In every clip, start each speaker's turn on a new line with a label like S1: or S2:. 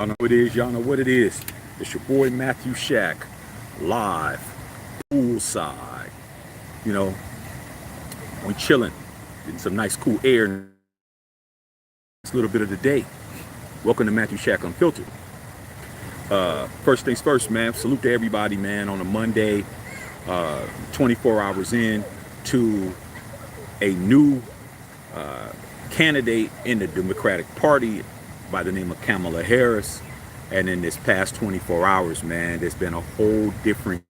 S1: Y'all know what it is. Y'all know what it is. It's your boy Matthew Shack, live, poolside. You know, we chilling, getting some nice cool air in this little bit of the day. Welcome to Matthew Shack Unfiltered. First things first, man. Salute to everybody, man. On a Monday, 24 hours in to a new candidate in the Democratic Party by the name of Kamala Harris. And in this past 24 hours, man, there's been a whole different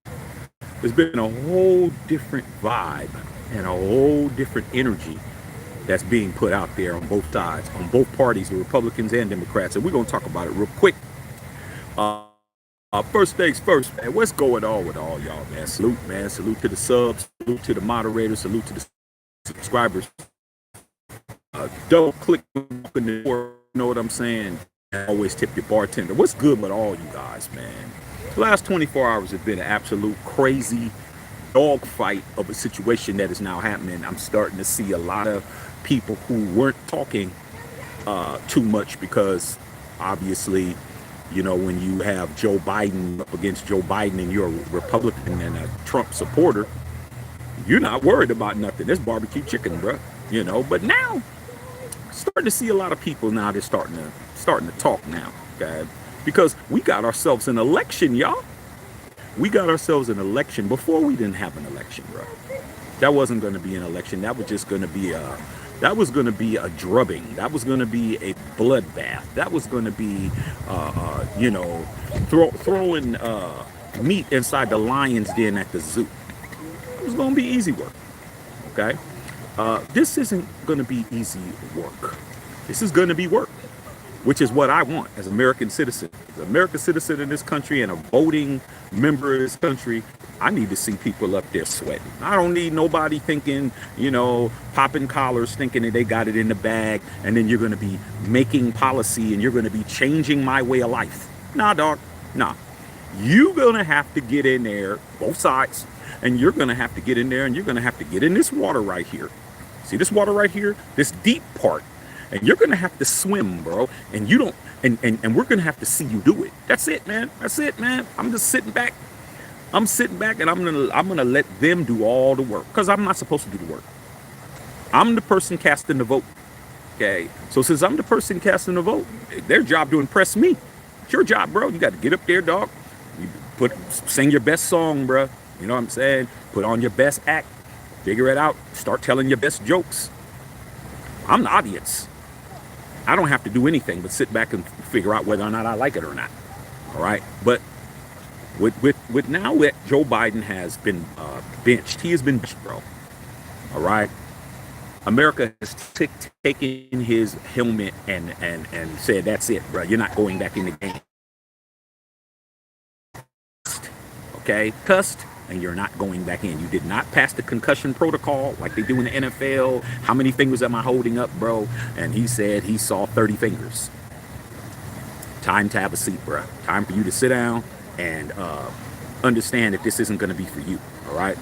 S1: vibe and a whole different energy that's being put out there on both sides, on both parties, the Republicans and Democrats. And we're going to talk about it real quick. First things first, man, what's going on with all y'all, man? Salute, man. Salute to the subs, salute to the moderators, salute to the subscribers. Don't click in the door, you know what I'm saying? Always tip your bartender. What's good with all you guys, man? The last 24 hours have been an absolute crazy dogfight of a situation that is now happening. I'm starting to see a lot of people who weren't talking too much because obviously, you know, when you have Joe Biden up against Joe Biden and you're a Republican and a Trump supporter, you're not worried about nothing. There's barbecue chicken, bro. You know, but now starting to see a lot of people now. They're starting to talk now, okay? Because we got ourselves an election, y'all. We got ourselves an election. Before we didn't have an election, bro. That wasn't going to be an election. That was just going to be a drubbing. That was going to be a bloodbath. That was going to be, you know, throwing meat inside the lion's den at the zoo. It was going to be easy work, okay? This isn't going to be easy work. This is going to be work, which is what I want as an American citizen. As an American citizen in this country and a voting member of this country, I need to see people up there sweating. I don't need nobody thinking, you know, popping collars, thinking that they got it in the bag, and then you're going to be making policy and you're going to be changing my way of life. Nah, dog. Nah. You're going to have to get in there, both sides, and you're going to have to get in there and you're going to have to get in this water right here. See this water right here? This deep part. And you're going to have to swim, bro. And you don't, and we're going to have to see you do it. That's it, man. That's it, man. I'm just sitting back. I'm sitting back and I'm going to let them do all the work because I'm not supposed to do the work. I'm the person casting the vote. Okay. So since I'm the person casting the vote, their job to impress me. It's your job, bro. You got to get up there, dog. You sing your best song, bro. You know what I'm saying? Put on your best act. Figure it out. Start telling your best jokes. I'm the audience. I don't have to do anything but sit back and figure out whether or not I like it or not. All right. But with now that Joe Biden has been benched, he has been benched, bro. All right. America has taken his helmet and said, that's it, bro. You're not going back in the game. Okay. Cussed. And you're not going back in. You did not pass the concussion protocol like they do in the NFL. How many fingers am I holding up, bro? And he said he saw 30 fingers. Time to have a seat, bro. Time for you to sit down and understand that this isn't going to be for you, all right?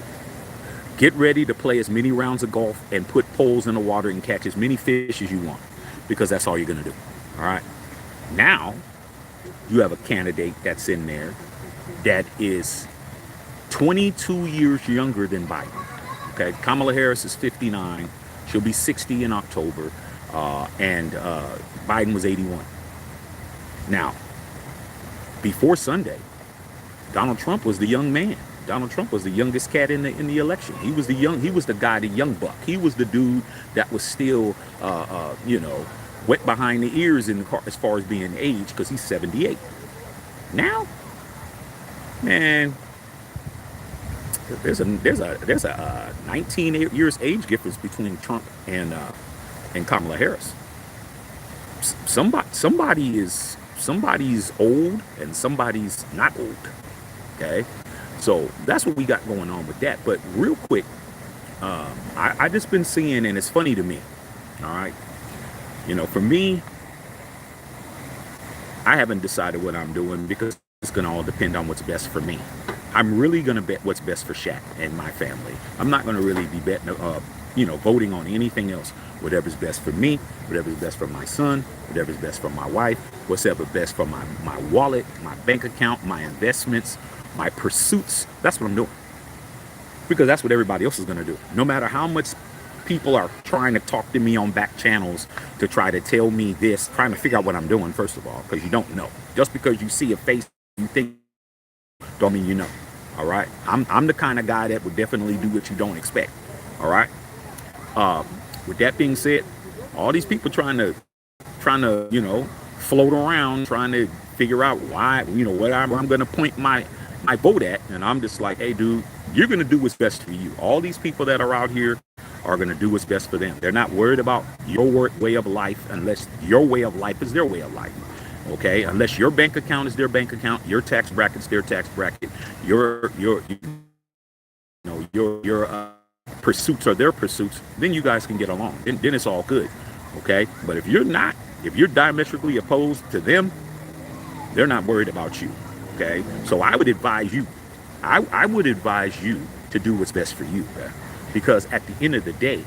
S1: Get ready to play as many rounds of golf and put poles in the water and catch as many fish as you want because that's all you're going to do, all right? Now, you have a candidate that's in there that is 22 years younger than Biden. Okay, Kamala Harris is 59. She'll be 60 in October, and Biden was 81. Now, before Sunday, Donald Trump was the young man. Donald Trump was the youngest cat in the election. He was the guy, the young buck. He was the dude that was still, you know, wet behind the ears as far as being aged because he's 78. Now, man. There's a 19 years age difference between Trump and Kamala Harris. Somebody's old and somebody's not old. Okay, so that's what we got going on with that. But real quick, I just been seeing, and it's funny to me. All right, you know, for me, I haven't decided what I'm doing because it's gonna all depend on what's best for me. I'm really going to bet what's best for Shaq and my family. I'm not going to really be betting, voting on anything else. Whatever's best for me, whatever's best for my son, whatever's best for my wife, whatever best for my wallet, my bank account, my investments, my pursuits. That's what I'm doing. Because that's what everybody else is going to do. No matter how much people are trying to talk to me on back channels to try to tell me this, trying to figure out what I'm doing, first of all, because you don't know. Just because you see a face, you think, don't mean you know. All right. I'm the kind of guy that would definitely do what you don't expect. All right. With that being said, all these people trying to float around, trying to figure out why, what I'm going to point my vote at. And I'm just like, hey, dude, you're going to do what's best for you. All these people that are out here are going to do what's best for them. They're not worried about your way of life unless your way of life is their way of life. Okay, unless your bank account is their bank account, your tax bracket's their tax bracket, your pursuits are their pursuits, then you guys can get along. Then it's all good. Okay, but if you're diametrically opposed to them, they're not worried about you. Okay, so I would advise you, I would advise you to do what's best for you, man. Because at the end of the day,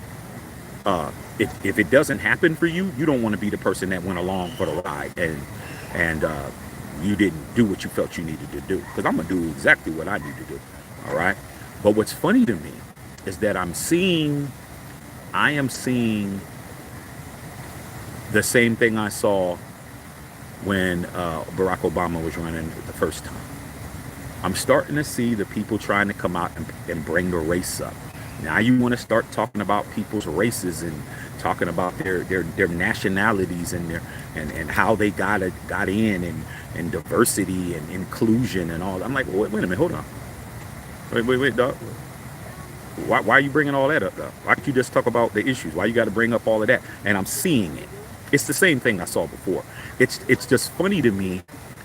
S1: if it doesn't happen for you, you don't want to be the person that went along for the ride and you didn't do what you felt you needed to do. Because I'm gonna do exactly what I need to do. All right. But what's funny to me is that I am seeing the same thing I saw when Barack Obama was running the first time. I'm starting to see the people trying to come out and bring the race up. Now you want to start talking about people's races and talking about their nationalities and how they got in and diversity and inclusion and all. I'm like, wait a minute, hold on. Wait, dog. Why are you bringing all that up, though? Why can't you just talk about the issues? Why you got to bring up all of that? And I'm seeing it. It's the same thing I saw before. It's just funny to me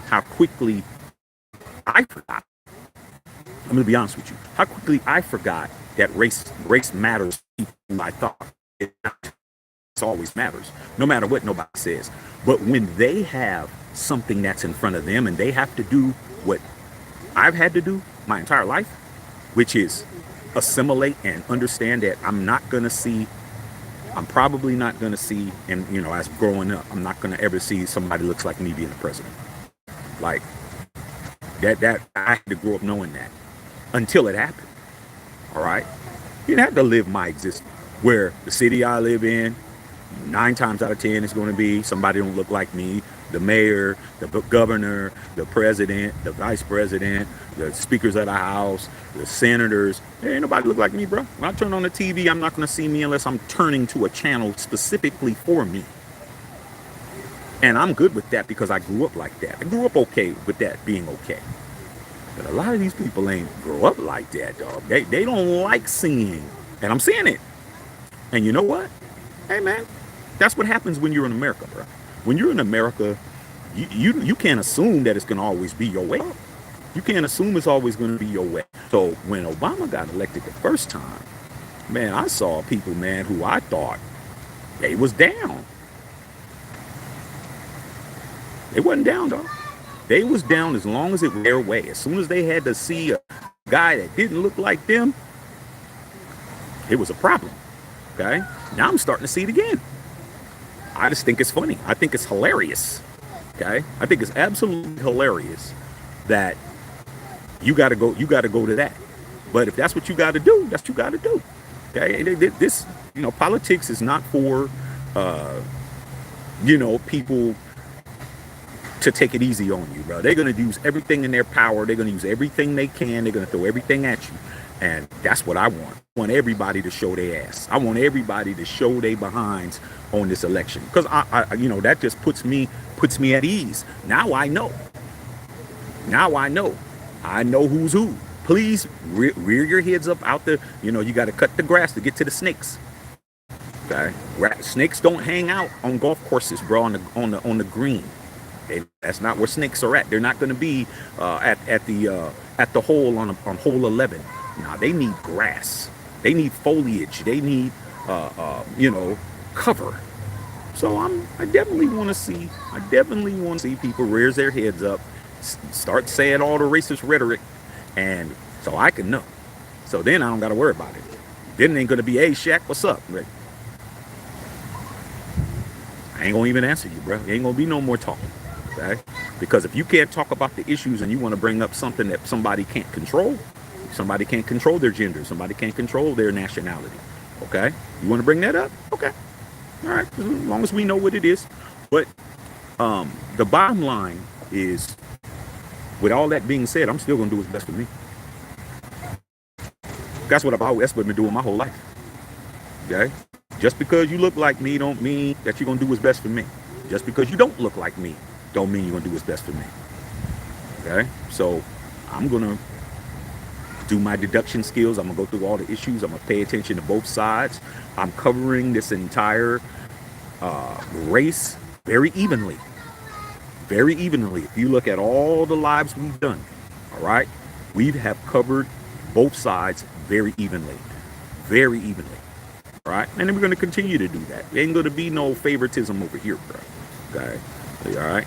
S1: how quickly I forgot. I'm going to be honest with you. How quickly I forgot that race matters. I thought it always matters, no matter what nobody says. But when they have something that's in front of them and they have to do what I've had to do my entire life, which is assimilate and understand that I'm probably not going to see, and as growing up, I'm not going to ever see somebody looks like me being the president. Like that I had to grow up knowing that until it happened. All right. You didn't have to live my existence where the city I live in, 9 times out of 10 is going to be somebody don't look like me. The mayor, the governor, the president, the vice president, the speakers of the house, the senators. There ain't nobody look like me, bro. When I turn on the TV, I'm not going to see me unless I'm turning to a channel specifically for me. And I'm good with that because I grew up like that. I grew up okay with that being okay. But a lot of these people ain't grow up like that, dog. They don't like seeing, and I'm seeing it. And you know what? Hey, man, that's what happens when you're in America, bro. When you're in America, you can't assume that it's going to always be your way. You can't assume it's always going to be your way. So when Obama got elected the first time, man, I saw people, man, who I thought they was down. They wasn't down, dog. They was down as long as it was their way. As soon as they had to see a guy that didn't look like them, it was a problem. Okay? Now I'm starting to see it again. I just think it's funny. I think it's hilarious. Okay? I think it's absolutely hilarious that you got to go to that. But if that's what you got to do, that's what you got to do. Okay? And this, politics is not for people to take it easy on you, bro. They're going to use everything in their power. They're going to use everything they can. They're going to throw everything at you. And that's what I want. I want everybody to show their ass. I want everybody to show their behinds on this election. Because I that just puts me at ease. Now I know. I know who's who. Please rear your heads up out there. You got to cut the grass to get to the snakes. Okay? Snakes don't hang out on golf courses, bro, on the green. That's not where snakes are at. They're not going to be at the hole on hole 11. Nah, they need grass. They need foliage. They need cover. So I definitely want to see people rear their heads up, start saying all the racist rhetoric, and so I can know. So then I don't got to worry about it. Then it ain't gonna be, hey Shaq, what's up? Like, I ain't gonna even answer you, bro. Ain't gonna be no more talking. Okay? Because if you can't talk about the issues and you want to bring up something that somebody can't control, somebody can't control their gender, somebody can't control their nationality. Okay? You want to bring that up? Okay. All right. As long as we know what it is. But the bottom line is, with all that being said, I'm still gonna do what's best for me. That's what I've been doing my whole life. Okay? Just because you look like me don't mean that you're gonna do what's best for me. Just because you don't look like me don't mean you're gonna do what's best for me. Okay? So I'm gonna do my deduction skills. I'm gonna go through all the issues. I'm gonna pay attention to both sides. I'm covering this entire race very evenly. Very evenly. If you look at all the lives we've done, all right, we have covered both sides very evenly. Very evenly. All right? And then we're going to continue to do that. There ain't going to be no favoritism over here, bro. Okay? All right?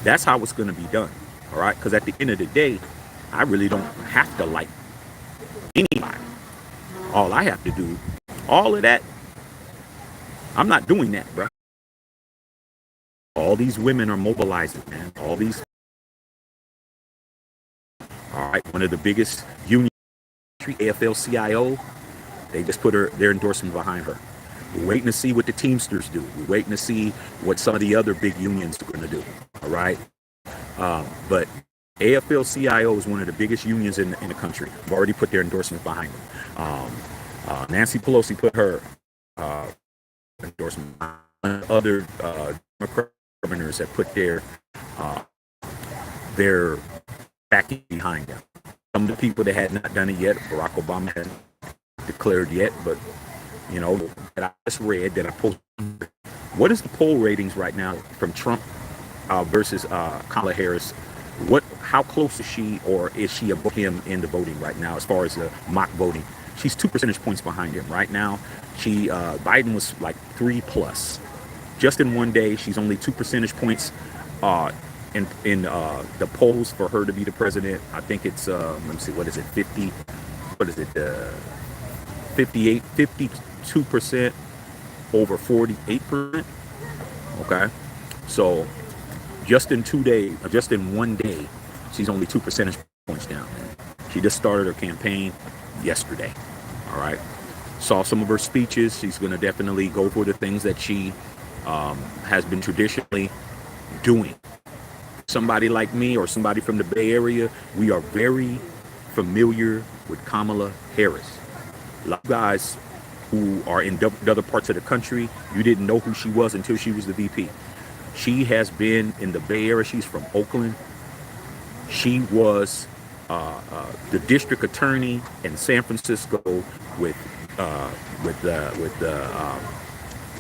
S1: That's how it's going to be done. All right? Because at the end of the day, I really don't have to like anybody. All I have to do, all of that, I'm not doing that, bro. All these women are mobilizing, man. All these. All right, one of the biggest unions, AFL-CIO, they just put their endorsement behind her. We're waiting to see what the Teamsters do. We're waiting to see what some of the other big unions are going to do. All right, but AFL-CIO is one of the biggest unions in the country. They've already put their endorsement behind them. Nancy Pelosi put her endorsement behind other governors that put their backing behind them. Some of the people that had not done it yet, Barack Obama hasn't declared yet, but you know, that I just read that I posted. What is the poll ratings right now from Trump versus Kamala Harris? How close is she, or is she above him in the voting right now as far as the mock voting? She's 2 percentage points behind him right now. Biden was like 3+. Just in one day, she's only 2 percentage points in the polls for her to be the president. I think it's let me see, what is it, 50? What is it? 52% over 48%. Okay, so just in 2 days, just in one day, she's only 2 percentage points down. She just started her campaign yesterday. All right, saw some of her speeches. She's going to definitely go for the things that she has been traditionally doing. Somebody like me or somebody from the Bay Area, we are very familiar with Kamala Harris. A lot of guys who are in other parts of the country, you didn't know who she was until she was the VP. She has been in the Bay Area. She's from Oakland. She was the district attorney in San Francisco with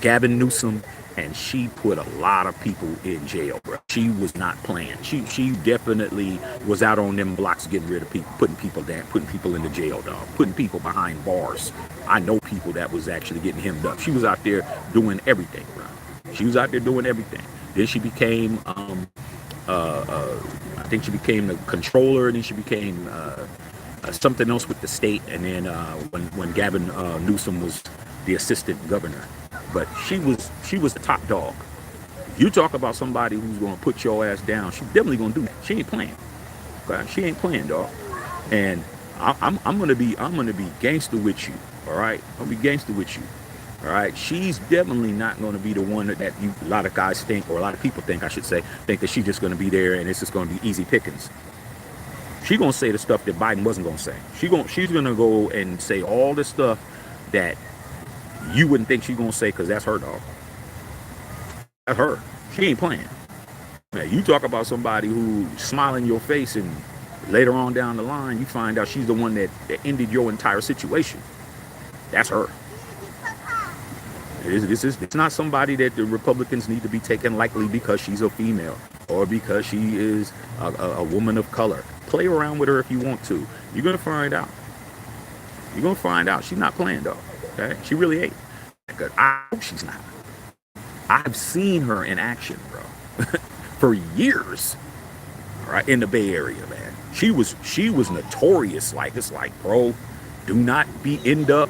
S1: Gavin Newsom, and she put a lot of people in jail, bro. She was not playing. She definitely was out on them blocks getting rid of people, putting people down, putting people in the jail, dog, putting people behind bars. I know people that was actually getting hemmed up. She was out there doing everything, bro. She was out there doing everything. Then she became, I think she became the controller, and then she became something else with the state, and then when Gavin Newsom was the assistant governor. But she was the top dog. You talk about somebody who's gonna put your ass down, she's definitely gonna do that. She ain't playing. Okay? She ain't playing, dog. And I'm gonna be gangster with you. All right, I'll be gangster with you. All right, she's definitely not going to be the one that a lot of guys think, or a lot of people think, I should say, think that she's just going to be there and it's just going to be easy pickings. She's going to say the stuff that Biden wasn't going to say. She's going to go and say all the stuff that you wouldn't think she's going to say, because that's her, dog. That's her. She ain't playing. Now, you talk about somebody who smile in your face, and later on down the line, you find out she's the one that ended your entire situation. That's her. It's not somebody that the Republicans need to be taken lightly because she's a female or because she is a woman of color. Play around with her if you want to. You're going to find out. You're going to find out. She's not playing, though. Okay? She really ain't. Because I know she's not. I've seen her in action, bro, for years. All right, in the Bay Area, man. She was notorious. Like, it's like, bro, do not end up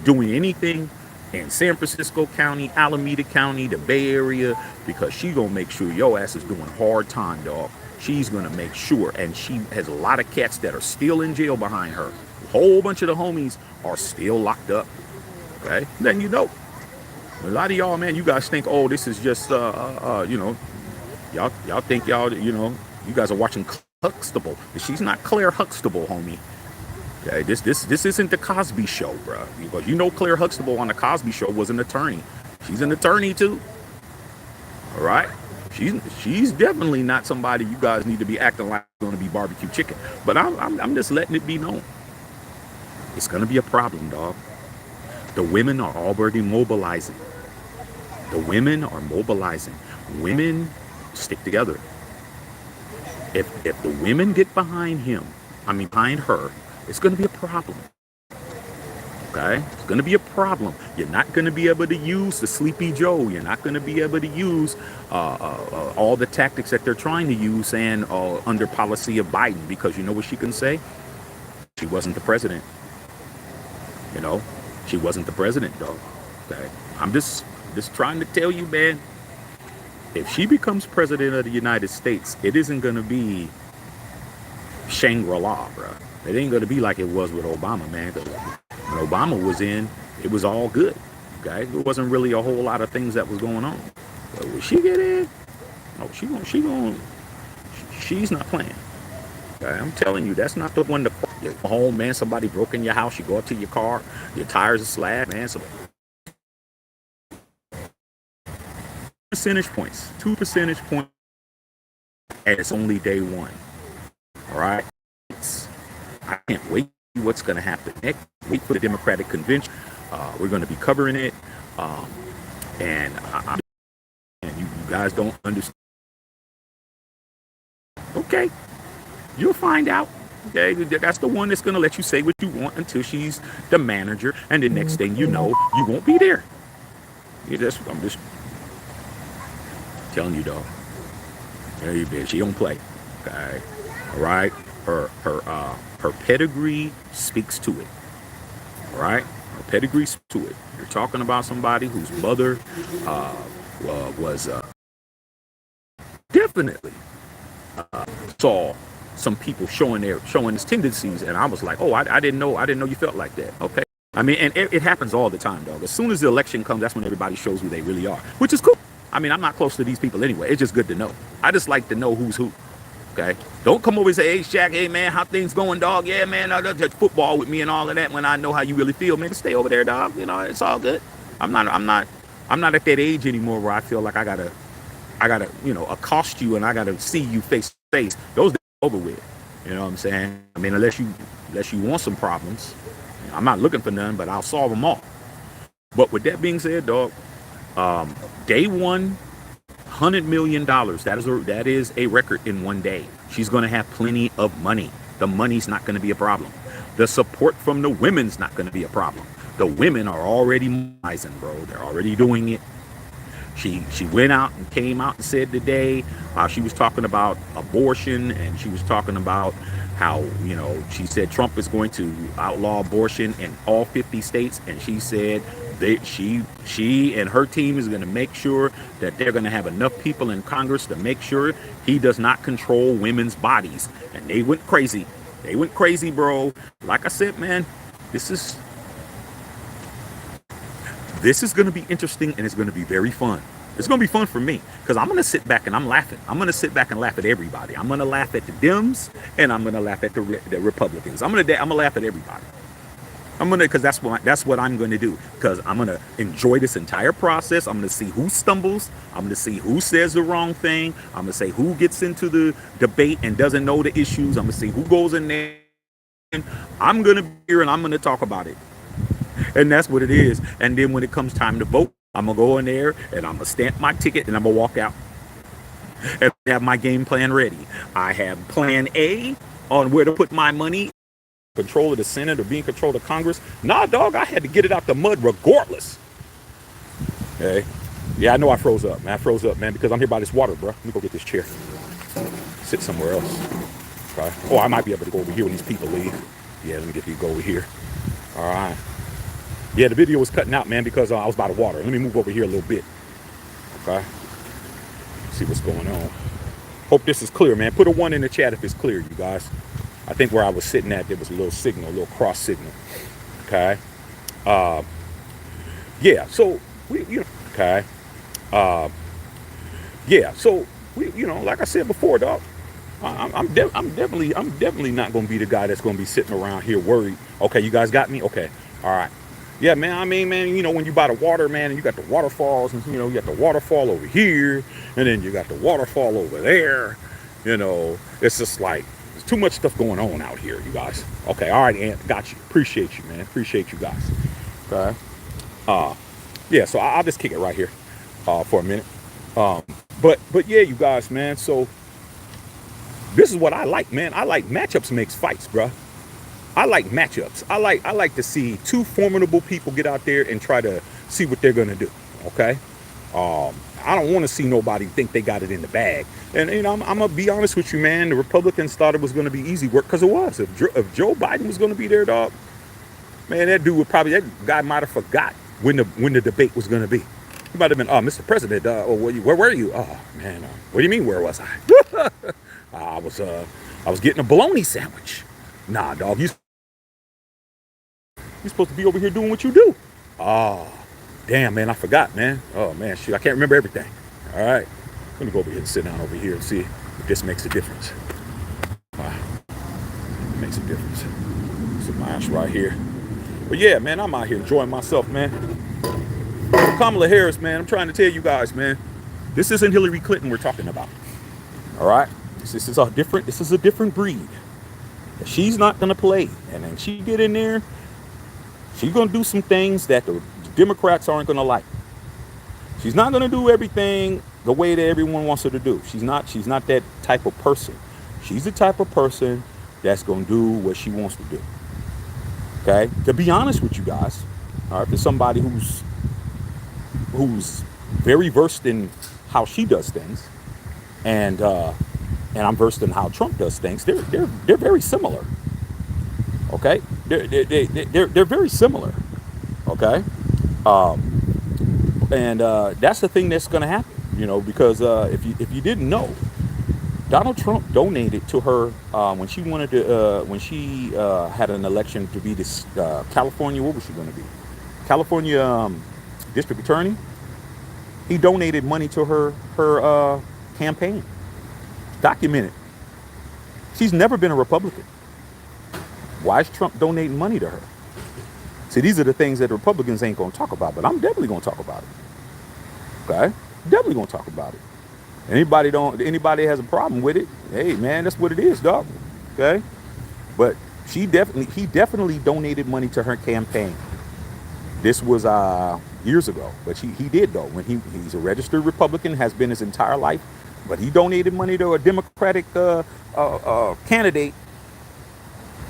S1: doing anything in San Francisco County, Alameda County, the Bay Area, because she gonna make sure your ass is doing hard time, dog. She's gonna make sure, and she has a lot of cats that are still in jail behind her. A whole bunch of the homies are still locked up. Okay, then you know, a lot of y'all, man, you guys think, oh, this is just, you know, y'all think y'all, you know, you guys are watching Huxtable. She's not Claire Huxtable, homie. Okay, this isn't the Cosby Show, bro. Because you know Claire Huxtable on the Cosby Show was an attorney. She's an attorney too. All right, she's definitely not somebody you guys need to be acting like going to be barbecue chicken. But I'm just letting it be known. It's gonna be a problem, dog. The women are already mobilizing. The women are mobilizing. Women stick together. If the women get behind behind her, it's going to be a problem. Okay? It's going to be a problem. You're not going to be able to use the Sleepy Joe. You're not going to be able to use all the tactics that they're trying to use and under policy of Biden, because you know what she can say? She wasn't the president. You know? She wasn't the president, though. Okay? I'm just trying to tell you, man, if she becomes president of the United States, it isn't going to be Shangri-La, bro. It ain't going to be like it was with Obama, man. When Obama was in, it was all good. Okay? There wasn't really a whole lot of things that was going on. But when she get in, no, she's not playing. Okay? I'm telling you, that's not the one to go home, man. Somebody broke in your house. You go up to your car, your tires are slapped, man. So 2 percentage points, and it's only day one. All right, I can't wait to see what's going to happen next. Wait for the Democratic convention. We're going to be covering it, and you guys don't understand. Okay, you'll find out. Okay, that's the one that's going to let you say what you want until she's the manager, and the next thing you know, you won't be there. I'm just telling you, dog. Hey, bitch, she don't play. Okay, all right. Her pedigree speaks to it. All right, her pedigree speaks to it. You're talking about somebody whose mother was definitely saw some people showing his tendencies, and I was like, oh, I didn't know you felt like that. Okay, I mean, and it happens all the time, dog. As soon as the election comes, that's when everybody shows who they really are, which is cool. I mean, I'm not close to these people anyway. It's just good to know. I just like to know who's who. Okay? Don't come over and say, hey, Shaq, hey, man, how things going, dog? Yeah, man, just football with me and all of that when I know how you really feel. Man, stay over there, dog. You know, it's all good. I'm not at that age anymore where I feel like I gotta, you know, accost you and I gotta see you face to face. Those days are over with. You know what I'm saying? I mean, unless you want some problems, I'm not looking for none, but I'll solve them all. But with that being said, dog, day one, $100 million. That is a record in one day. She's going to have plenty of money. The money's not going to be a problem. The support from the women's not going to be a problem. The women are already mobilizing, bro. They're already doing it. She went out and came out and said today, she was talking about abortion, and she was talking about how, you know, she said Trump is going to outlaw abortion in all 50 states, and she said she and her team is going to make sure that they're going to have enough people in Congress to make sure he does not control women's bodies. And they went crazy. They went crazy, bro. Like I said, man, this is going to be interesting, and it's going to be very fun. It's going to be fun for me because I'm going to sit back and I'm laughing. I'm going to sit back and laugh at everybody. I'm going to laugh at the Dems, and I'm going to laugh at the Republicans. I'm going to laugh at everybody. Because that's what I'm going to do. Because I'm going to enjoy this entire process. I'm going to see who stumbles. I'm going to see who says the wrong thing. I'm going to say who gets into the debate and doesn't know the issues. I'm going to see who goes in there. I'm going to be here and I'm going to talk about it. And that's what it is. And then when it comes time to vote, I'm going to go in there and I'm going to stamp my ticket and I'm going to walk out. And I have my game plan ready. I have plan A on where to put my money. Control of the Senate or being control of Congress. Nah, dog, I had to get it out the mud regardless. Okay. Yeah, I know I froze up, man. I froze up, man, because I'm here by this water, bro. Let me go get this chair. Sit somewhere else. Okay. Oh, I might be able to go over here when these people leave. Yeah, let me get you to go over here. All right. Yeah, the video was cutting out, man, because I was by the water. Let me move over here a little bit. Okay. See what's going on. Hope this is clear, man. Put a 1 in the chat if it's clear, you guys. I think where I was sitting at, there was a little signal, a little cross signal. Okay. Yeah. So okay. Yeah. So like I said before, dog. I'm definitely not gonna be the guy that's gonna be sitting around here worried. Okay, you guys got me. Okay. All right. Yeah, man. I mean, man, when you by the water, man, and you got the waterfalls, and you got the waterfall over here, and then you got the waterfall over there. It's just like there's too much stuff going on out here, you guys. Okay, all right, Ant, got you. Appreciate you, man. Appreciate you guys. Okay. Yeah. So I'll just kick it right here, for a minute. But yeah, you guys, man. So this is what I like, man. I like matchups makes fights, bruh. I like matchups. I like to see two formidable people get out there and try to see what they're gonna do. Okay. I don't want to see nobody think they got it in the bag. And I'm gonna be honest with you, man. The Republicans thought it was gonna be easy work because it was. If Joe Biden was gonna be there, dog, man, that guy might have forgot when the debate was gonna be. He might have been, Mr. President, where were you? Oh man, what do you mean? Where was I? I was getting a bologna sandwich. Nah, dog, you're supposed to be over here doing what you do. Oh, damn, man, I forgot, man. Oh, man, shoot, I can't remember everything. All right, I'm gonna go over here and sit down over here and see if this makes a difference. It makes a difference. Some mash right here. But yeah, man, I'm out here enjoying myself, man. Kamala Harris, man, I'm trying to tell you guys, man, this isn't Hillary Clinton we're talking about. All right, this is a different breed. She's not gonna play, and then she get in there. She's gonna do some things that the Democrats aren't gonna like. She's not gonna do everything the way that everyone wants her to do. She's not that type of person. She's the type of person that's gonna do what she wants to do. Okay? To be honest with you guys, all right, for somebody who's very versed in how she does things, and I'm versed in how Trump does things, they're very similar. Okay, they're very similar. Okay, and that's the thing that's going to happen. Because if you didn't know, Donald Trump donated to her when she wanted to when she had an election to be this California. What was she going to be? California district attorney. He donated money to her campaign. Documented. She's never been a Republican. Why is Trump donating money to her? See, these are the things that the Republicans ain't going to talk about, but I'm definitely going to talk about it. Okay? Definitely going to talk about it. Anybody has a problem with it, hey, man, that's what it is, dog. Okay? But he definitely donated money to her campaign. This was years ago, but he did, though. When he's a registered Republican, has been his entire life, but he donated money to a Democratic candidate.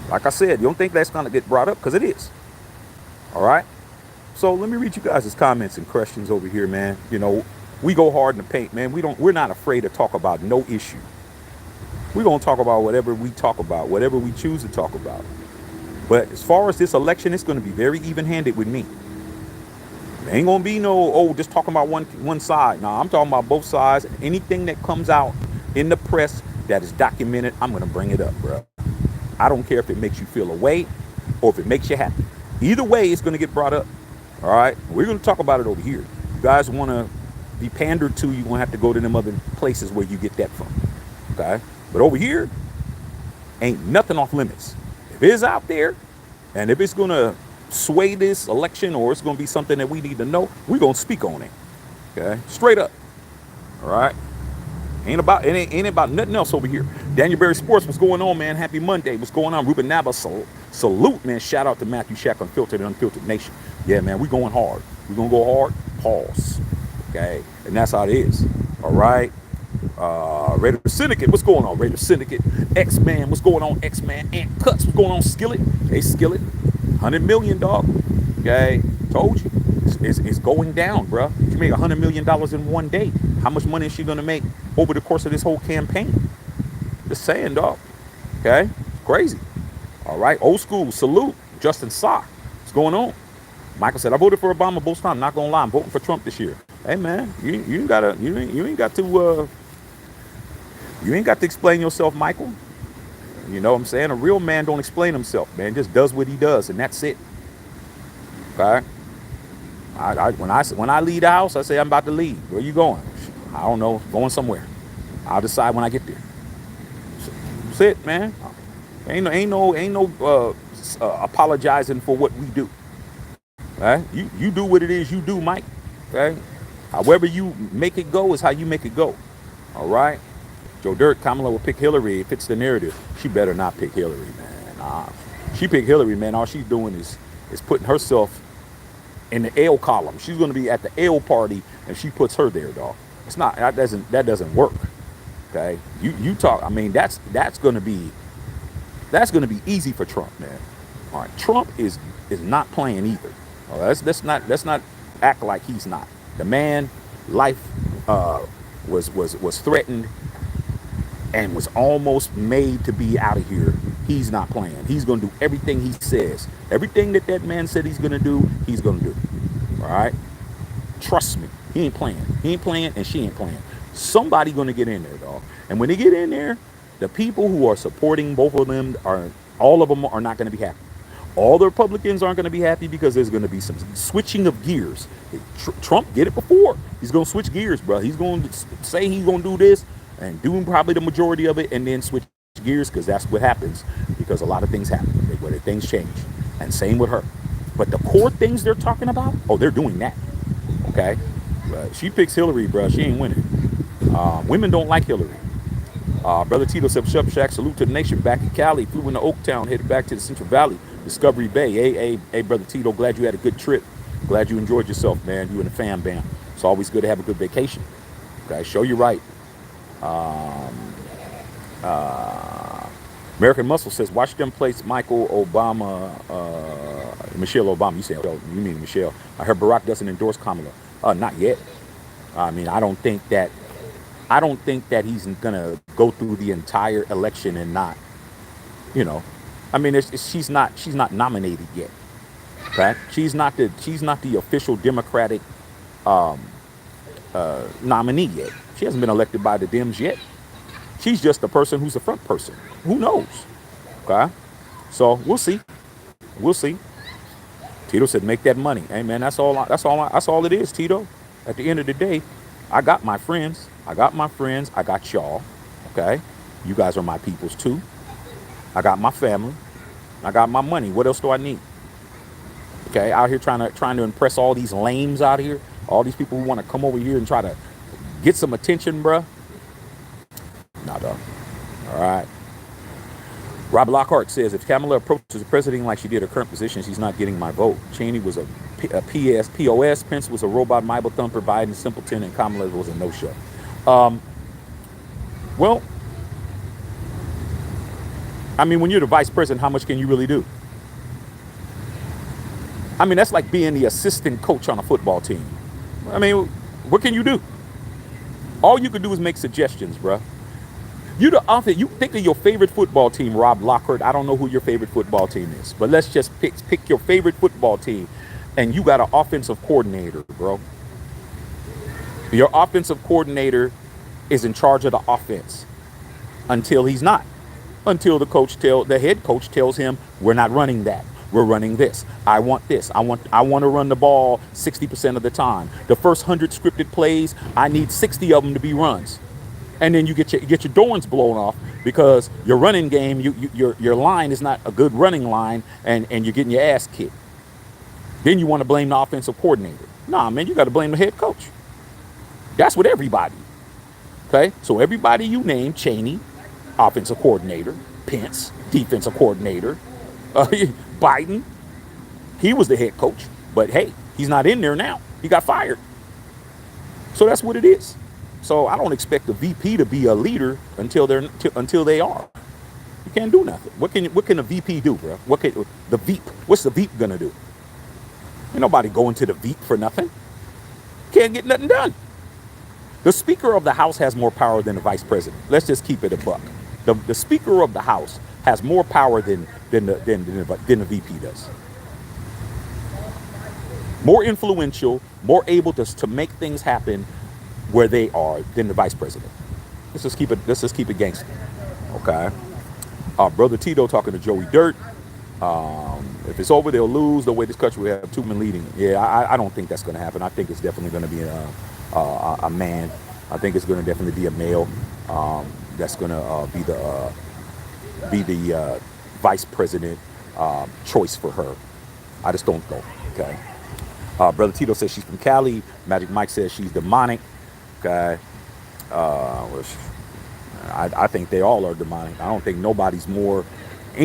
S1: Like I said, you don't think that's going to get brought up? Because it is. All right? So let me read you guys' comments and questions over here, man. We go hard in the paint, man. We're not afraid to talk about no issue. We're going to talk about whatever we talk about, whatever we choose to talk about. But as far as this election, it's going to be very even-handed with me. There ain't going to be no, just talking about one side. No, I'm talking about both sides. Anything that comes out in the press that is documented, I'm going to bring it up, bro. I don't care if it makes you feel away or if it makes you happy. Either way, it's going to get brought up. All right? We're going to talk about it over here. You guys want to be pandered to, you're going to have to go to them other places where you get that from. Okay? But over here, ain't nothing off limits. If it's out there, and if it's going to sway this election or it's going to be something that we need to know, we're going to speak on it. Okay? Straight up. All right? Ain't about nothing else over here. Daniel Berry Sports, what's going on, man? Happy Monday. What's going on? Ruben Naba, salute, man. Shout out to Matthew Shack, Unfiltered and Unfiltered Nation. Yeah, man, we going hard. We're going to go hard. Pause. Okay? And that's how it is. All right? Raider Syndicate, what's going on? Raider Syndicate. X-Man, what's going on? X-Man. Ant Cuts, what's going on? Skillet. Hey, Skillet. 100 million, dog. Okay? Told you. It's going down, bro. She made $100 million in one day. How much money is she going to make over the course of this whole campaign? Just saying, dog. Okay? Crazy. All right. Old school. Salute. Justin Sock. What's going on? Michael said, I voted for Obama both times. Not gonna lie, I'm voting for Trump this year. Hey man, you ain't gotta you ain't got to you ain't got to explain yourself, Michael. You know what I'm saying? A real man don't explain himself, man. Just does what he does, and that's it. Okay. When I leave the house, I say I'm about to leave. Where you going? I don't know. Going somewhere. I'll decide when I get there. That's it, man. Ain't no apologizing for what we do. Right? You do what it is you do, Mike. Okay. However you make it go is how you make it go. All right. Joe Dirt, Kamala will pick Hillary. It fits the narrative. She better not pick Hillary, man. She picked Hillary, man. All she's doing is putting herself in the L column. She's going to be at the L party, and she puts her there, dog. It's not that doesn't work. Okay, you talk. I mean, that's going to be easy for Trump, man. All right, Trump is not playing either. All right, let's not act like he's not. The man, life was threatened and was almost made to be out of here. He's not playing. He's going to do everything he says. Everything that man said he's going to do, he's going to do. All right? Trust me. He ain't playing. He ain't playing, and she ain't playing. Somebody going to get in there, dog. And when they get in there, the people who are supporting both of them all of them are not going to be happy. All the Republicans aren't going to be happy because there's going to be some switching of gears. Trump did it before. He's going to switch gears, bro. He's going to say he's going to do this and do probably the majority of it and then switch gears, because that's what happens, because a lot of things happen where things change. And same with her. But the core things they're talking about, they're doing that. Okay? She picks Hillary, bro. She ain't winning. Women don't like Hillary. Brother Tito said, Shub Shack, salute to the nation. Back in Cali, flew into Oaktown, headed back to the Central Valley, Discovery Bay. Hey, Brother Tito, glad you had a good trip. Glad you enjoyed yourself, man. You and the fam bam. It's always good to have a good vacation. Okay, show you right. American Muscle says, watch them place Michael Obama, Michelle Obama. You mean Michelle. I heard Barack doesn't endorse Kamala. Not yet. I mean, I don't think that he's gonna go through the entire election and not, I mean, she's not nominated yet. Okay, she's not the official Democratic nominee yet. She hasn't been elected by the Dems yet. She's just the person who's the front person. Who knows? Okay, so we'll see. We'll see. Tito said, "Make that money." Hey man, that's all it is, Tito. At the end of the day, I got my friends. I got y'all. Okay, you guys are my peoples too. I got my family. I got my money. What else do I need? Okay, out here trying to impress all these lames out here. All these people who want to come over here and try to get some attention, bruh. Nah, dog. All right. Rob Lockhart says, if Kamala approaches the president like she did her current position, she's not getting my vote. Cheney was a POS. Pence was a robot Bible thumper. Biden simpleton, and Kamala was a no-show. Well, I mean, when you're the vice president, how much can you really do? I mean, that's like being the assistant coach on a football team. I mean, what can you do? All you can do is make suggestions, bruh. You think of your favorite football team, Rob Lockhart. I don't know who your favorite football team is, but let's just pick your favorite football team, and you got an offensive coordinator, bro. Your offensive coordinator is in charge of the offense until he's not. Until the head coach tells him, we're not running that. We're running this. I want this. I want to run the ball 60% of the time. The first 100 scripted plays, I need 60 of them to be runs. And then you get your doors blown off because your running game, your line is not a good running line, and you're getting your ass kicked. Then you want to blame the offensive coordinator. Nah, man, you got to blame the head coach. That's what everybody. Okay, so everybody you name, Cheney, offensive coordinator, Pence, defensive coordinator, Biden, he was the head coach, but hey, he's not in there now. He got fired. So that's what it is. So I don't expect the VP to be a leader until they are. You can't do nothing. What can a VP do, bro? What's the VP gonna do? Ain't nobody going to the VP for nothing. Can't get nothing done. The Speaker of the House has more power than the Vice President. Let's just keep it a buck. The Speaker of the House has more power than the VP does. more influential, more able to make things happen where they are than the vice president. Let's just keep it gangster. Okay. Brother Tito talking to Joey Dirt. If it's over, they'll lose. The way this country will have two men leading. Yeah, I don't think that's going to happen. I think it's definitely going to be a man. I think it's going to definitely be a male. That's going to be the vice president choice for her. I just don't know. Okay. Brother Tito says she's from Cali. Magic Mike says she's demonic. Okay. I think they all are demonic. I don't think ain't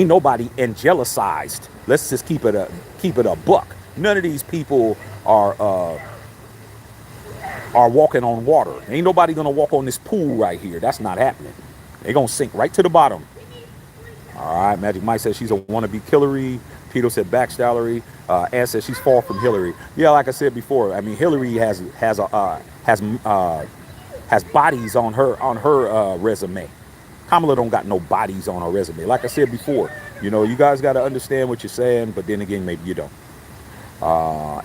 S1: nobody angelicized. Let's just keep it a buck. None of these people are walking on water. Ain't nobody gonna walk on this pool right here. That's not happening. They're gonna sink right to the bottom. All right, Magic Mike says she's a wannabe Hillary. Tito said backstallery. Ann says she's far from Hillary. Yeah, like I said before, I mean Hillary has bodies on her resume. Kamala don't got no bodies on her resume. Like I said before, you guys got to understand what you're saying, but then again, maybe you don't.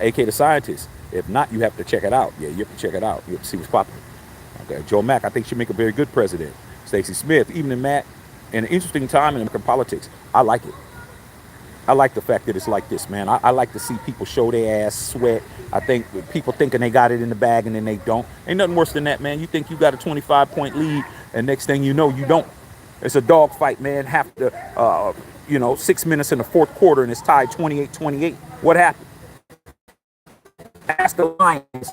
S1: AK the scientist. If not, you have to check it out. Yeah, you have to check it out. You have to see what's popping. Okay, Joe Mack, I think she'll make a very good president. Stacey Smith, evening Matt, an interesting time in American politics. I like it. I like the fact that it's like this, man. I like to see people show their ass, sweat. I think people thinking they got it in the bag and then they don't. Ain't nothing worse than that, man. You think you got a 25-point lead and next thing you know, you don't. It's a dog fight, man. 6 minutes in the fourth quarter and it's tied 28-28. What happened? Ask the Lions.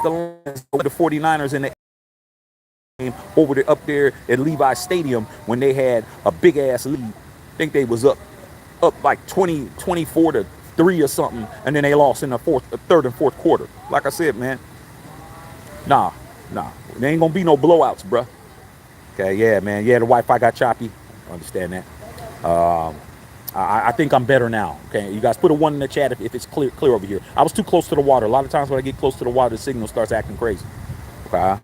S1: The 49ers in the game up there at Levi Stadium when they had a big ass lead. I think they was up like 24-3 or something, and then they lost in the third and fourth quarter. Like I said, man, nah, there ain't gonna be no blowouts, bruh. Okay, yeah, man, yeah, the Wi-Fi got choppy. I understand that. I think I'm better now. Okay, you guys put a 1 in the chat if it's clear over here. I was too close to the water. A lot of times when I get close to the water, the signal starts acting crazy. Okay.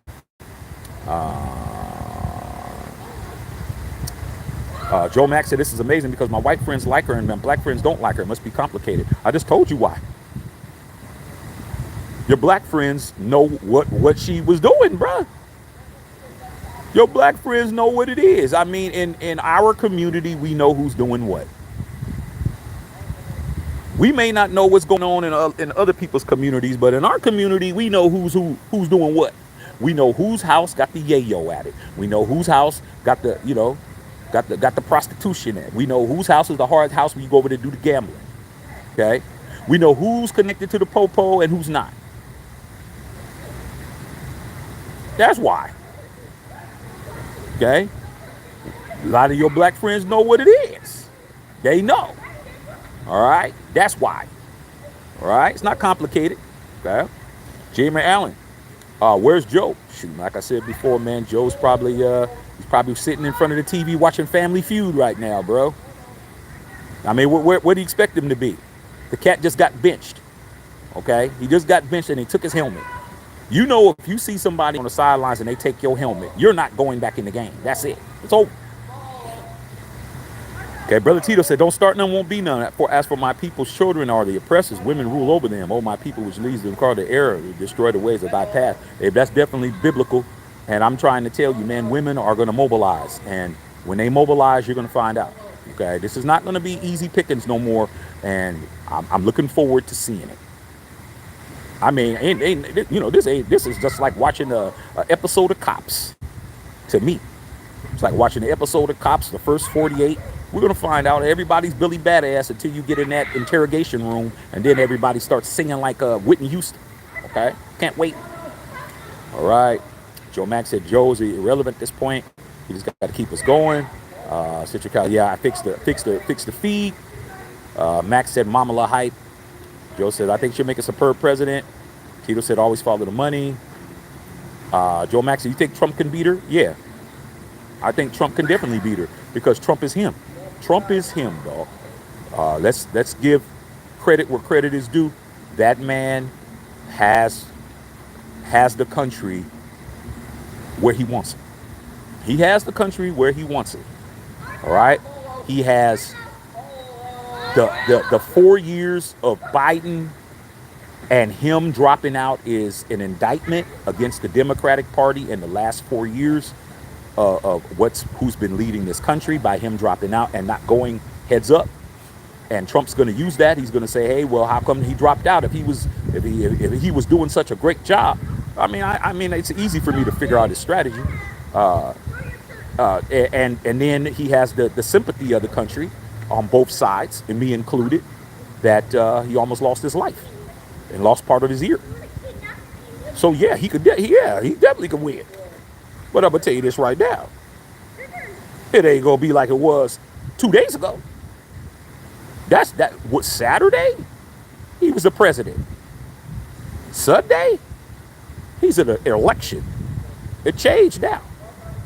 S1: Joe Mack said, this is amazing because my white friends like her and my black friends don't like her. It must be complicated. I just told you why. Your black friends know what she was doing, bruh. Your black friends know what it is. I mean, in our community, we know who's doing what. We may not know what's going on in other people's communities, but in our community, we know who's doing what. We know whose house got the yayo at it. We know whose house got the, got the prostitution at. We know whose house is the hard house when you go over there to do the gambling. Okay? We know who's connected to the popo and who's not. That's why. Okay? A lot of your black friends know what it is. They know. All right? That's why. All right? It's not complicated. Okay? Jamie Allen. Where's Joe? Shoot, like I said before, man, Joe's probably he's probably sitting in front of the TV watching Family Feud right now, bro. I mean, where do you expect him to be? The cat just got benched. Okay? He just got benched and he took his helmet. You know, if you see somebody on the sidelines and they take your helmet, you're not going back in the game. That's it. It's over. Okay, Brother Tito said, don't start none, won't be none. As for my people's children are the oppressors, women rule over them. Oh, my people, which leads them called the error, destroy the ways of thy path. Hey, that's definitely biblical. And I'm trying to tell you, man, women are going to mobilize. And when they mobilize, you're going to find out. Okay, this is not going to be easy pickings no more. And I'm looking forward to seeing it. I mean, this is just like watching a episode of Cops to me. It's like watching the episode of Cops, the first 48. We're going to find out everybody's Billy Badass until you get in that interrogation room and then everybody starts singing like Whitney Houston. Okay? Can't wait. All right. Joe Mack said Joe's irrelevant at this point. He just got to keep us going. Citric Cal, yeah, I fixed the feed. Max said Mamala hype. Joe said, I think she'll make a superb president. Tito said, always follow the money. Joe Max said, you think Trump can beat her? Yeah. I think Trump can definitely beat her because Trump is him. Trump is him, dog. Let's give credit where credit is due. That man has the country where he wants it. He has the country where he wants it. All right? He has the 4 years of Biden And him dropping out is an indictment against the Democratic Party in the last 4 years of who's been leading this country by him dropping out and not going heads up. And Trump's going to use that. He's going to say, "Hey, well, how come he dropped out if he was doing such a great job?" I mean, it's easy for me to figure out his strategy. And then he has the sympathy of the country on both sides, and me included, that he almost lost his life and lost part of his ear. So yeah, he definitely could win. But I'm gonna tell you this right now, it ain't gonna be like it was 2 days ago. What, Saturday? He was the president. Sunday? He's in an election. It changed now.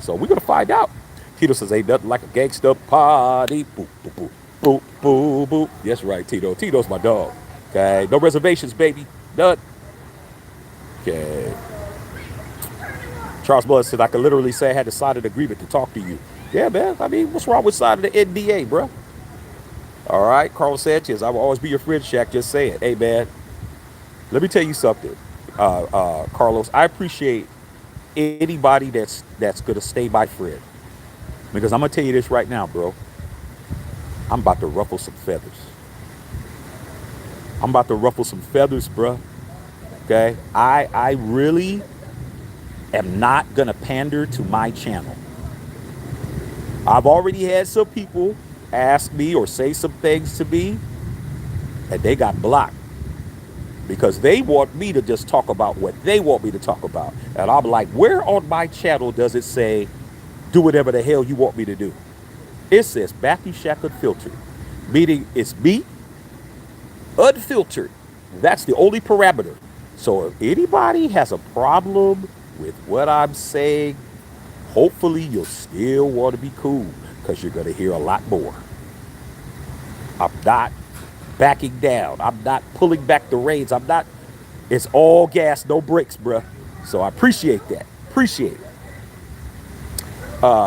S1: So we're gonna find out. Tito says, ain't nothing like a gangster party. Boop, boop, boop, boop, boop, boop. That's right, Tito. Tito's my dog. Okay. No reservations, baby. None. Okay. Charles Muller said, I could literally say I had to sign an agreement to talk to you. Yeah, man. I mean, what's wrong with signing the NDA, bro? All right, Carlos Sanchez, I will always be your friend, Shaq. Just say it. Hey, man, let me tell you something, Carlos. I appreciate anybody that's gonna stay my friend, because I'm gonna tell you this right now, bro. I'm about to ruffle some feathers. I'm about to ruffle some feathers, bro. Okay, I really am not gonna pander to my channel. I've already had some people ask me or say some things to me, and they got blocked because they want me to just talk about what they want me to talk about. And I'm like, where on my channel does it say do whatever the hell you want me to do? It says Matthew Shaq Unfiltered, meaning it's me, unfiltered. That's the only parameter. So if anybody has a problem with what I'm saying, hopefully you'll still want to be cool, because you're going to hear a lot more. I'm not backing down. I'm not pulling back the reins. It's all gas, no brakes, bruh. So I appreciate that. Appreciate it.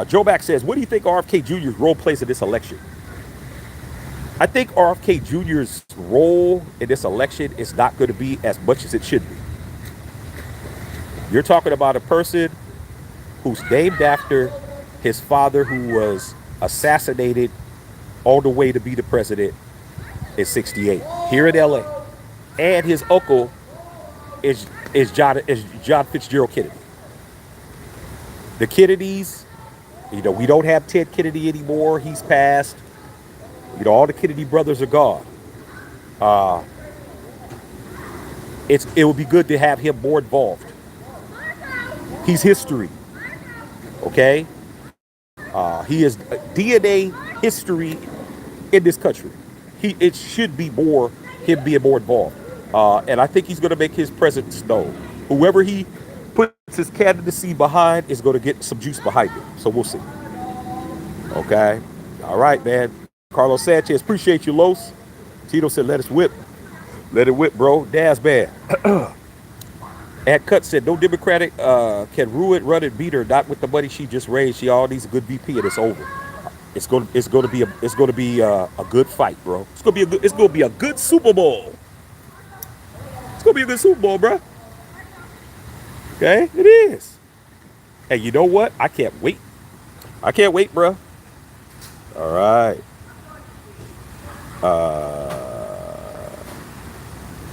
S1: Joe Back says, what do you think RFK Jr.'s role plays in this election? I think RFK Jr.'s role in this election is not going to be as much as it should be. You're talking about a person who's named after his father, who was assassinated on the way to be the president in '68 here in LA. And his uncle is John Fitzgerald Kennedy. The Kennedys, we don't have Ted Kennedy anymore. He's passed. All the Kennedy brothers are gone. It would be good to have him more involved. He's history. Okay? He is DNA history in this country. It should be more him being more involved. And I think he's going to make his presence known. Whoever he puts his candidacy behind is going to get some juice behind it. So we'll see. Okay? All right, man. Carlos Sanchez, appreciate you, Los. Tito said, let us whip. Let it whip, bro. Daz bad. At Cut said, no Democratic can run and beat her. Not with the money she just raised. She all needs a good VP, and it's over. It's going to be a good fight, bro. It's going to be a good Super Bowl. It's going to be a good Super Bowl, bro. Okay, it is. And you know what? I can't wait. I can't wait, bro. All right.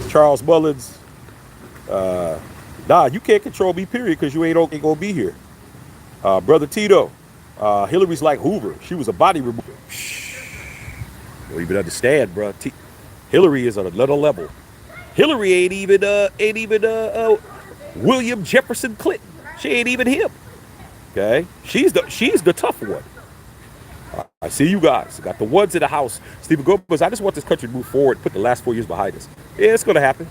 S1: Charles Mullins. Nah, you can't control me, period, because you ain't gonna be here. Brother Tito. Hillary's like Hoover. She was a body remover. You don't even understand, bro. Hillary is on another level. Hillary ain't even William Jefferson Clinton. She ain't even him. Okay, she's the tough one. I see you guys. Got the ones in the house. Stephen Gomez, I just want this country to move forward, put the last 4 years behind us. Yeah, it's going to happen.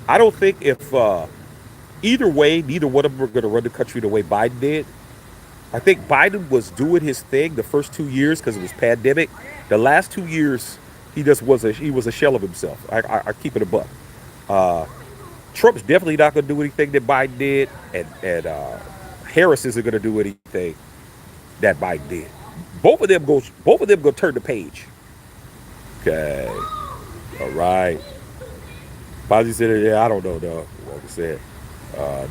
S1: I don't think if either way, neither one of them are going to run the country the way Biden did. I think Biden was doing his thing the first 2 years because it was pandemic. The last 2 years, he was a shell of himself. I keep it a buck. Trump's definitely not going to do anything that Biden did, and Harris isn't going to do anything that Biden did. Both of them go turn the page. Okay. All right. Posy said, yeah, I don't know, dog. Like I said,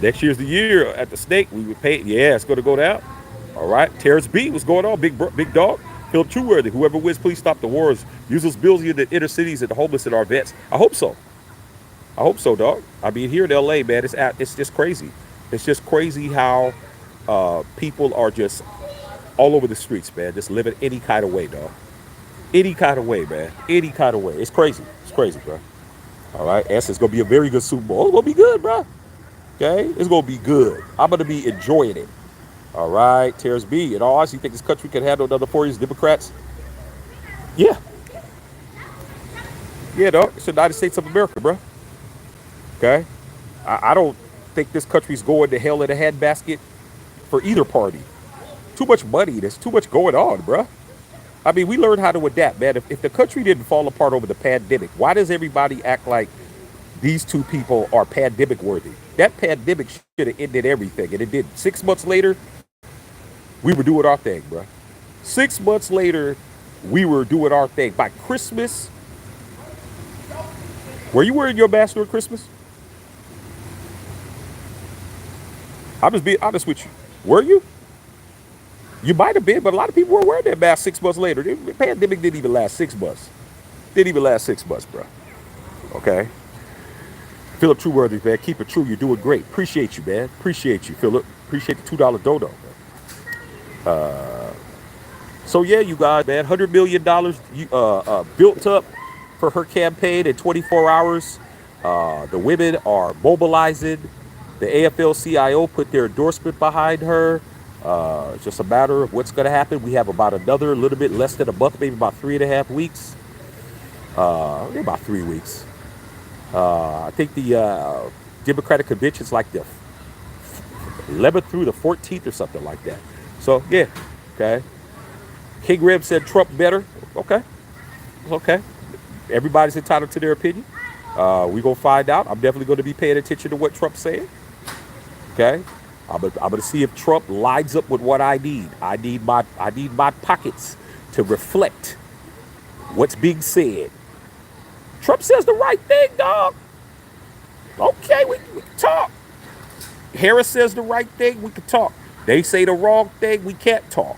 S1: next year's the year at the stake. We would pay. Yeah, it's going to go down. All right. Terrence B, what's going on? Big dog. Philip Trueworthy, whoever wins, please stop the wars. Use those bills in the inner cities and the homeless and our vets. I hope so. I hope so, dog. I mean, here in LA, man, it's just crazy. It's just crazy how people are just all over the streets, man, just living any kind of way, dog. Any kind of way, man. Any kind of way. It's crazy. It's crazy, bro. All right. It's going to be a very good Super Bowl. It's going to be good, bro. Okay. It's going to be good. I'm going to be enjoying it. All right. Terrence B. In all honesty, you think this country can handle another 4 years Democrats? Yeah. Yeah, dog. It's the United States of America, bro. Okay. I don't think this country's going to hell in a handbasket for either party. Too much money. There's too much going on, bro. I mean, we learned how to adapt, man. If the country didn't fall apart over the pandemic, why does everybody act like these two people are pandemic worthy? That pandemic should have ended everything, and it didn't. 6 months later, we were doing our thing, bro. 6 months later, we were doing our thing. By Christmas, were you wearing your mask during Christmas? I'm just being honest with you. Were you? You might have been, but a lot of people were wearing that mask 6 months later. The pandemic didn't even last 6 months. Didn't even last 6 months, bro. Okay. Philip Trueworthy, man. Keep it true. You're doing great. Appreciate you, man. Appreciate you, Philip. Appreciate the $2 dodo, man. So yeah, you guys, man. $100 million built up for her campaign in 24 hours. The women are mobilizing. The AFL-CIO put their endorsement behind her. It's just a matter of what's going to happen. We have about another little bit less than a month, maybe about 3.5 weeks. Maybe about 3 weeks. I think the Democratic convention's like the 11th through the 14th or something like that. So yeah, okay. King Reb said Trump better. Okay, okay. Everybody's entitled to their opinion. We gonna find out. I'm definitely going to be paying attention to what Trump's saying. Okay. I'm gonna see if Trump lines up with what I need. I need my pockets to reflect what's being said. Trump says the right thing, dog. Okay, we can talk. Harris says the right thing, we can talk. They say the wrong thing, we can't talk.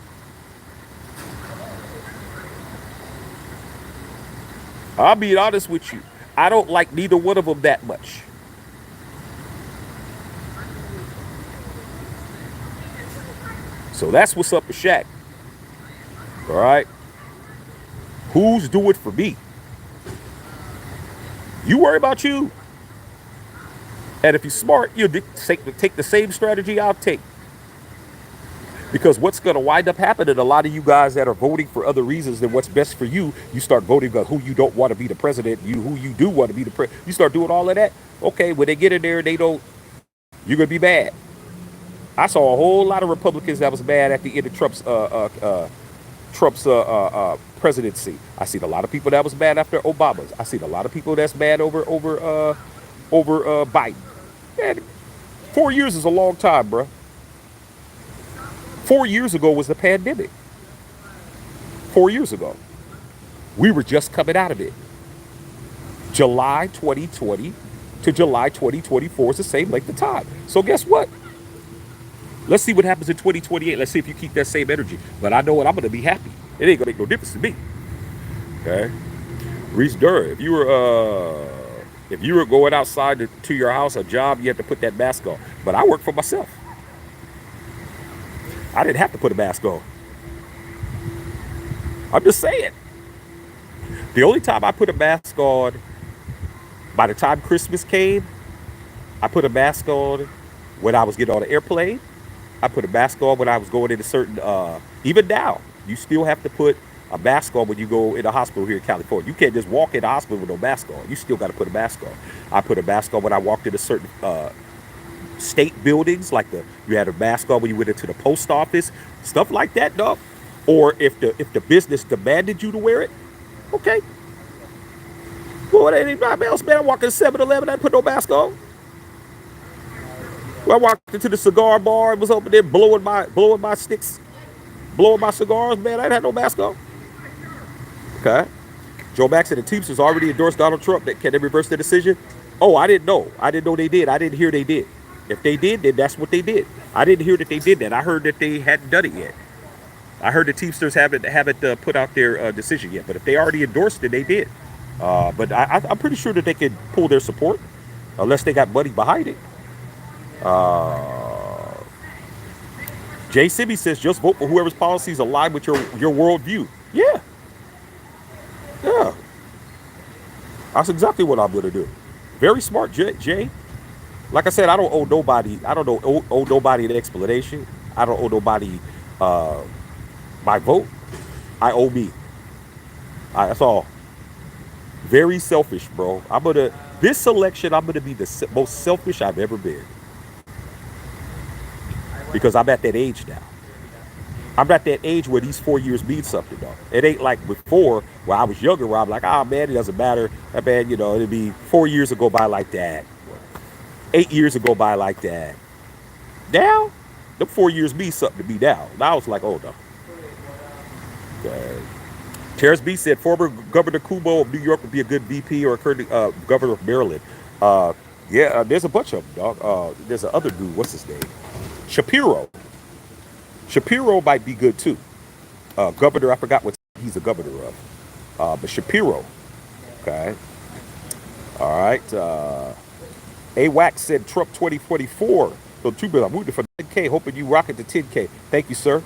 S1: I'll be honest with you. I don't like neither one of them that much. So that's what's up with Shaq. All right. Who's doing for me? You worry about you. And if you're smart, you'll take the same strategy I'll take. Because what's going to wind up happening, a lot of you guys that are voting for other reasons than what's best for you, you start voting on who you don't want to be the president, who you do want to be the president. You start doing all of that. Okay, when they get in there, you're going to be mad. I saw a whole lot of Republicans that was mad at the end of Trump's presidency. I seen a lot of people that was mad after Obama's. I seen a lot of people that's mad over Biden. Man, 4 years is a long time, bro. 4 years ago was the pandemic. 4 years ago. We were just coming out of it. July 2020 to July 2024 is the same length of time. So guess what? Let's see what happens in 2028. Let's see if you keep that same energy. But I know what I'm going to be happy. It ain't going to make no difference to me. Okay? Reese Durr, if you were going outside to your house, a job, you have to put that mask on. But I work for myself. I didn't have to put a mask on. I'm just saying. The only time I put a mask on, by the time Christmas came, I put a mask on when I was getting on an airplane. I put a mask on when I was going into certain, even now, you still have to put a mask on when you go in the hospital here in California. You can't just walk in the hospital with no mask on. You still got to put a mask on. I put a mask on when I walked into certain state buildings, like you had a mask on when you went into the post office, stuff like that, dog. Or if the business demanded you to wear it, okay. Well, anybody else, man, I walked in 7-Eleven, I didn't put no mask on. Well, I walked into the cigar bar and was over there blowing my sticks, blowing my cigars, man. I didn't have no mask on. Okay. Joe Max and the Teamsters already endorsed Donald Trump. Can they reverse their decision? Oh, I didn't know. I didn't know they did. I didn't hear they did. If they did, then that's what they did. I didn't hear that they did that. I heard that they hadn't done it yet. I heard the Teamsters haven't put out their decision yet. But if they already endorsed it, they did. But I'm pretty sure that they could pull their support, unless they got money behind it. Uh, Jay Sibby says just vote for whoever's policies align with your worldview. Yeah, yeah, that's exactly what I'm gonna do. Very smart, Jay. Like I said, I don't owe nobody. I don't owe nobody an explanation. I don't owe nobody uh, my vote. I owe me. That's all. Very selfish, bro. This election. I'm gonna be the most selfish I've ever been because I'm at that age now. I'm at that age where these 4 years mean something, though. It ain't like before where I was younger, where I'm like, oh man, it doesn't matter. That man, it'd be 4 years ago by like that. 8 years ago by like that. Now, the 4 years mean something to me now. Now it's like, oh no. Terrence B said former Governor Kubo of New York would be a good VP or a current governor of Maryland. Uh, yeah, there's a bunch of them, dog. There's a other dude. What's his name? Shapiro. Shapiro might be good too. Governor, I forgot what he's a governor of. But Shapiro. Okay. All right. AWAC said Trump 2024. So 2 billion. I'm rooting for 10K, hoping you rocket to 10K. Thank you, sir.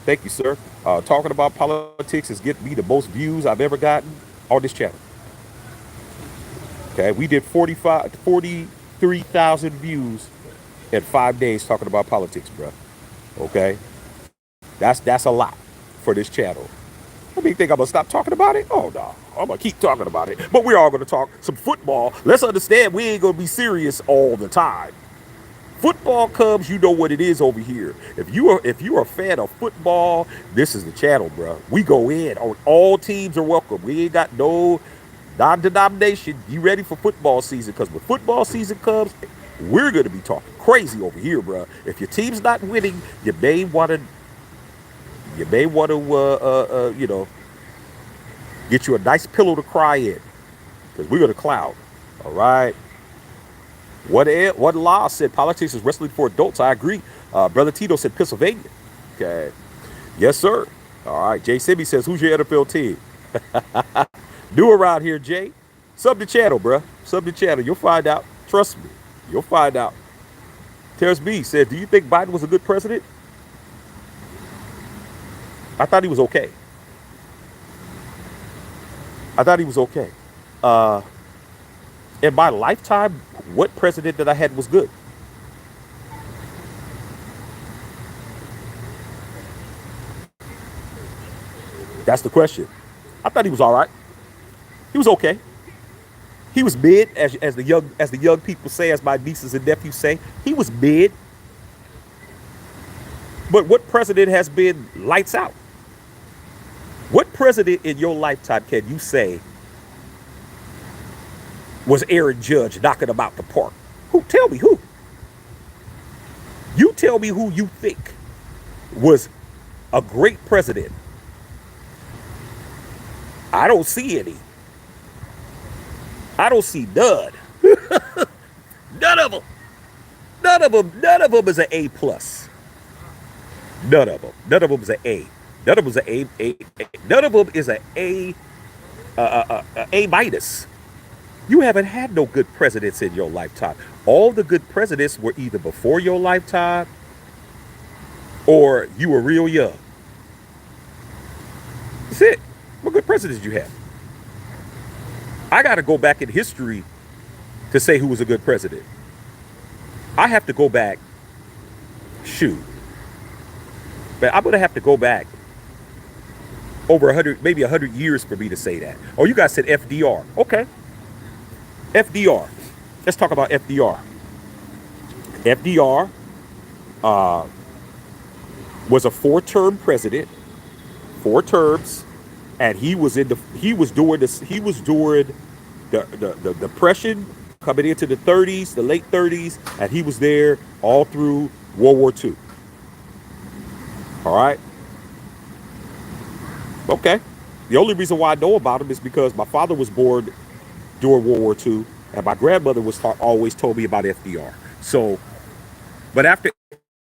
S1: Thank you, sir. Talking about politics is getting me the most views I've ever gotten on this channel. Okay, we did 43,000 views in 5 days talking about politics, bro. Okay, that's a lot for this channel. I mean, you think I'm gonna stop talking about it? Oh no, I'm gonna keep talking about it. But we're all gonna talk some football. Let's understand we ain't gonna be serious all the time. Football Cubs, you know what it is over here. If you're a fan of football, this is the channel, bro. We go in. All teams are welcome. We ain't got no non-denomination. You ready for football season? Because when football season comes, we're gonna be talking crazy over here, bro. If your team's not winning, you may want to get you a nice pillow to cry in, because we're gonna clown. All right. What law said politics is wrestling for adults? I agree. Brother Tito said Pennsylvania. Okay. Yes, sir. All right. Jay Sibby says, who's your NFL team? New around here, Jay. Sub the channel, bruh. Sub the channel. You'll find out. Trust me. You'll find out. Terrence B said, do you think Biden was a good president? I thought he was okay. I thought he was okay. In my lifetime, what president that I had was good? That's the question. I thought he was all right. He was okay. He was mid, as the young people say, as my nieces and nephews say. He was mid. But what president has been lights out? What president in your lifetime can you say was Aaron Judge knocking him out the park? Who? Tell me who. You tell me who you think was a great president. I don't see any. I don't see none. None of them. None of them. None of them is an A plus. None of them. None of them is an A. None of them is an A. None of them is an A minus. You haven't had no good presidents in your lifetime. All the good presidents were either before your lifetime or you were real young. That's it. What good presidents you have? I got to go back in history to say who was a good president. I have to go back. Shoot. But I'm going to have to go back over 100, maybe 100 years for me to say that. Oh, you guys said FDR. Okay. FDR. Let's talk about FDR. FDR was a 4-term president, 4 terms, and he was during the Depression, coming into the 30s, the late 30s, and he was there all through World War II. All right. Okay. The only reason why I know about him is because my father was born during World War II, And my grandmother always told me about FDR. So, but after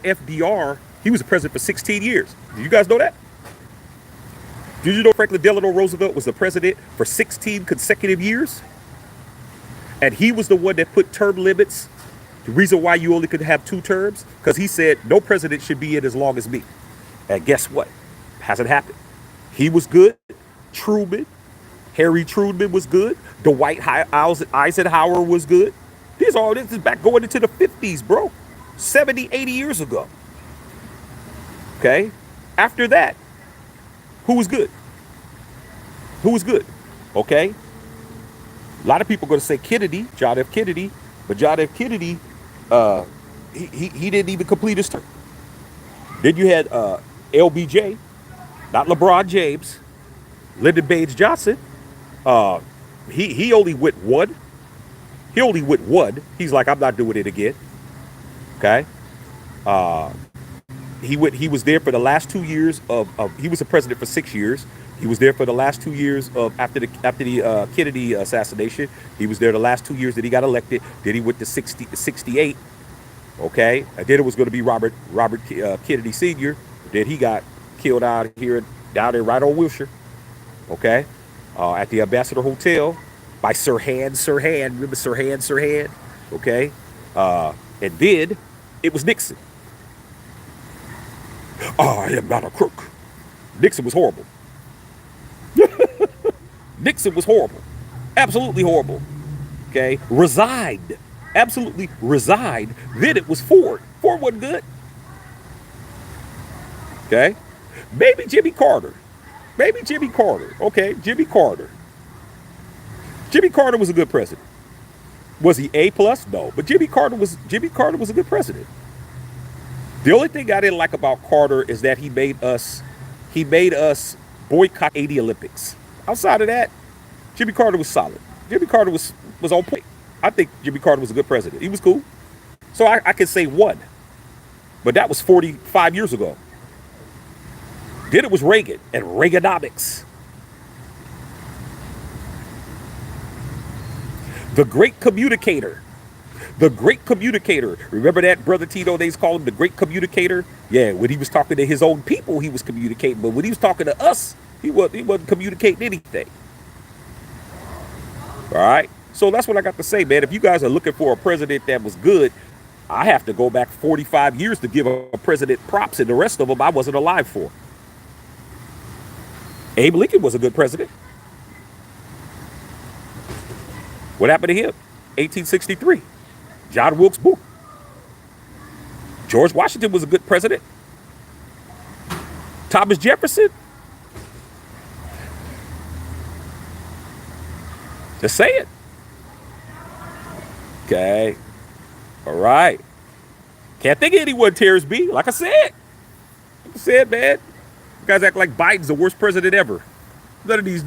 S1: FDR, he was the president for 16 years. Do you guys know that? Did you know Franklin Delano Roosevelt was the president for 16 consecutive years? And he was the one that put term limits. The reason why you only could have 2 terms, because he said no president should be in as long as me. And guess what? Hasn't happened. He was good. Truman, Harry Truman was good. Dwight Eisenhower was good. This is back going into the 50s, bro. 70, 80 years ago. Okay? After that, who was good? Who was good? Okay? A lot of people are going to say Kennedy, John F. Kennedy, but John F. Kennedy, he didn't even complete his term. Then you had LBJ, not LeBron James, Lyndon Baines Johnson. He only went one. He only went one. He's like, I'm not doing it again. Okay. He was there for the last 2 years he was the president for 6 years. He was there for the last 2 years of after the Kennedy assassination. He was there the last 2 years that he got elected. Then he went to 68. Okay, and then it was going to be Robert Kennedy Sr. Then he got killed down there right on Wilshire. Okay, at the Ambassador Hotel by Sirhan. Remember Sirhan? Okay, and then it was Nixon. I am not a crook. Nixon was horrible. Nixon was horrible. Absolutely horrible. Okay, resigned. Absolutely resigned. Then it was Ford. Ford wasn't good. Okay, maybe Jimmy Carter. Okay, Jimmy Carter. Jimmy Carter was a good president. Was he A plus? No, but Jimmy Carter was a good president. The only thing I didn't like about Carter is that he made us boycott 80 Olympics. Outside of that, Jimmy Carter was solid. Jimmy Carter was on point. I think Jimmy Carter was a good president. He was cool. So I could say one. But that was 45 years ago. Then it was Reagan and Reaganomics. The great communicator. The great communicator. Remember that, Brother Tito? They called him the great communicator. Yeah, when he was talking to his own people, he was communicating. But when he was talking to us, he wasn't communicating anything. All right? So that's what I got to say, man. If you guys are looking for a president that was good, I have to go back 45 years to give a president props, and the rest of them I wasn't alive for. Abe Lincoln was a good president. What happened to him? 1863. John Wilkes Booth. George Washington was a good president. Thomas Jefferson. Just say it. Okay. All right. Can't think of anyone, Terrence B. Like I said, man. You guys act like Biden's the worst president ever. None of these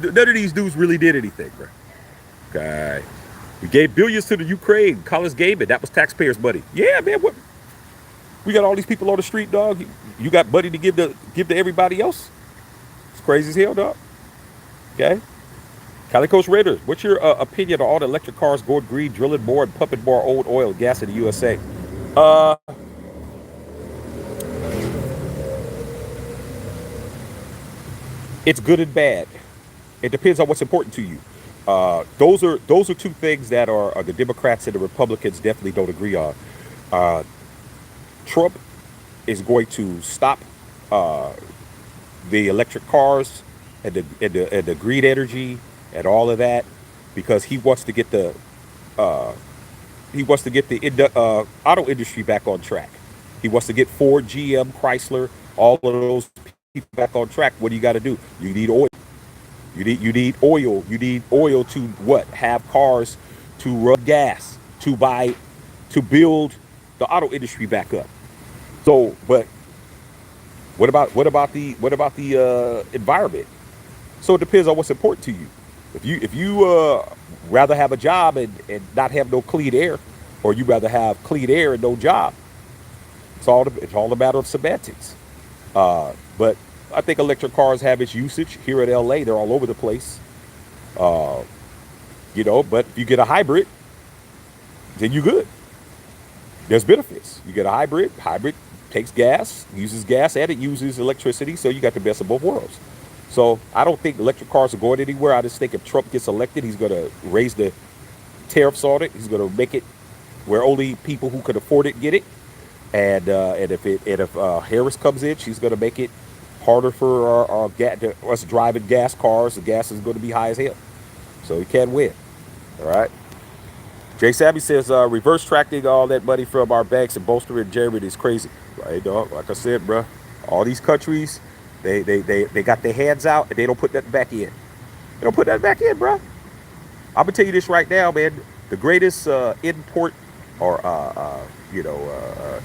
S1: dudes really did anything, bro. Okay. We gave billions to the Ukraine. Collins Gaiman. That was taxpayers' money. Yeah, man. What? We got all these people on the street, dog. You got money to give to everybody else? It's crazy as hell, dog. Okay. Calico's Raiders. What's your opinion on all the electric cars going green, drilling more and pumping more old oil and gas in the USA? It's good and bad. It depends on what's important to you. Those are two things that are the Democrats and the Republicans definitely don't agree on. Trump is going to stop the electric cars and the green energy and all of that because he wants to get the auto industry back on track. He wants to get Ford, GM, Chrysler, all of those people back on track. What do you got to do? You need oil. You need oil. You need oil to what? Have cars, to run gas, to build the auto industry back up. So, but what about the environment? So it depends on what's important to you. If you rather have a job and not have no clean air, or you rather have clean air and no job, it's all a matter of semantics. But I think electric cars have its usage here in LA. They're all over the place. But if you get a hybrid, then you good. There's benefits. You get a hybrid. Hybrid takes gas, uses gas, and it uses electricity. So you got the best of both worlds. So I don't think electric cars are going anywhere. I just think if Trump gets elected, he's going to raise the tariffs on it. He's going to make it where only people who could afford it get it. And if Harris comes in, she's going to make it harder for us driving gas cars. The gas is going to be high as hell. So he can't win. All right. Jay Sammy says reverse tracking all that money from our banks and bolstering Germany is crazy. Right, dog? Like I said, bro, all these countries, they got their hands out and they don't put nothing back in. They don't put nothing back in, bro. I'm gonna tell you this right now, man. The greatest import or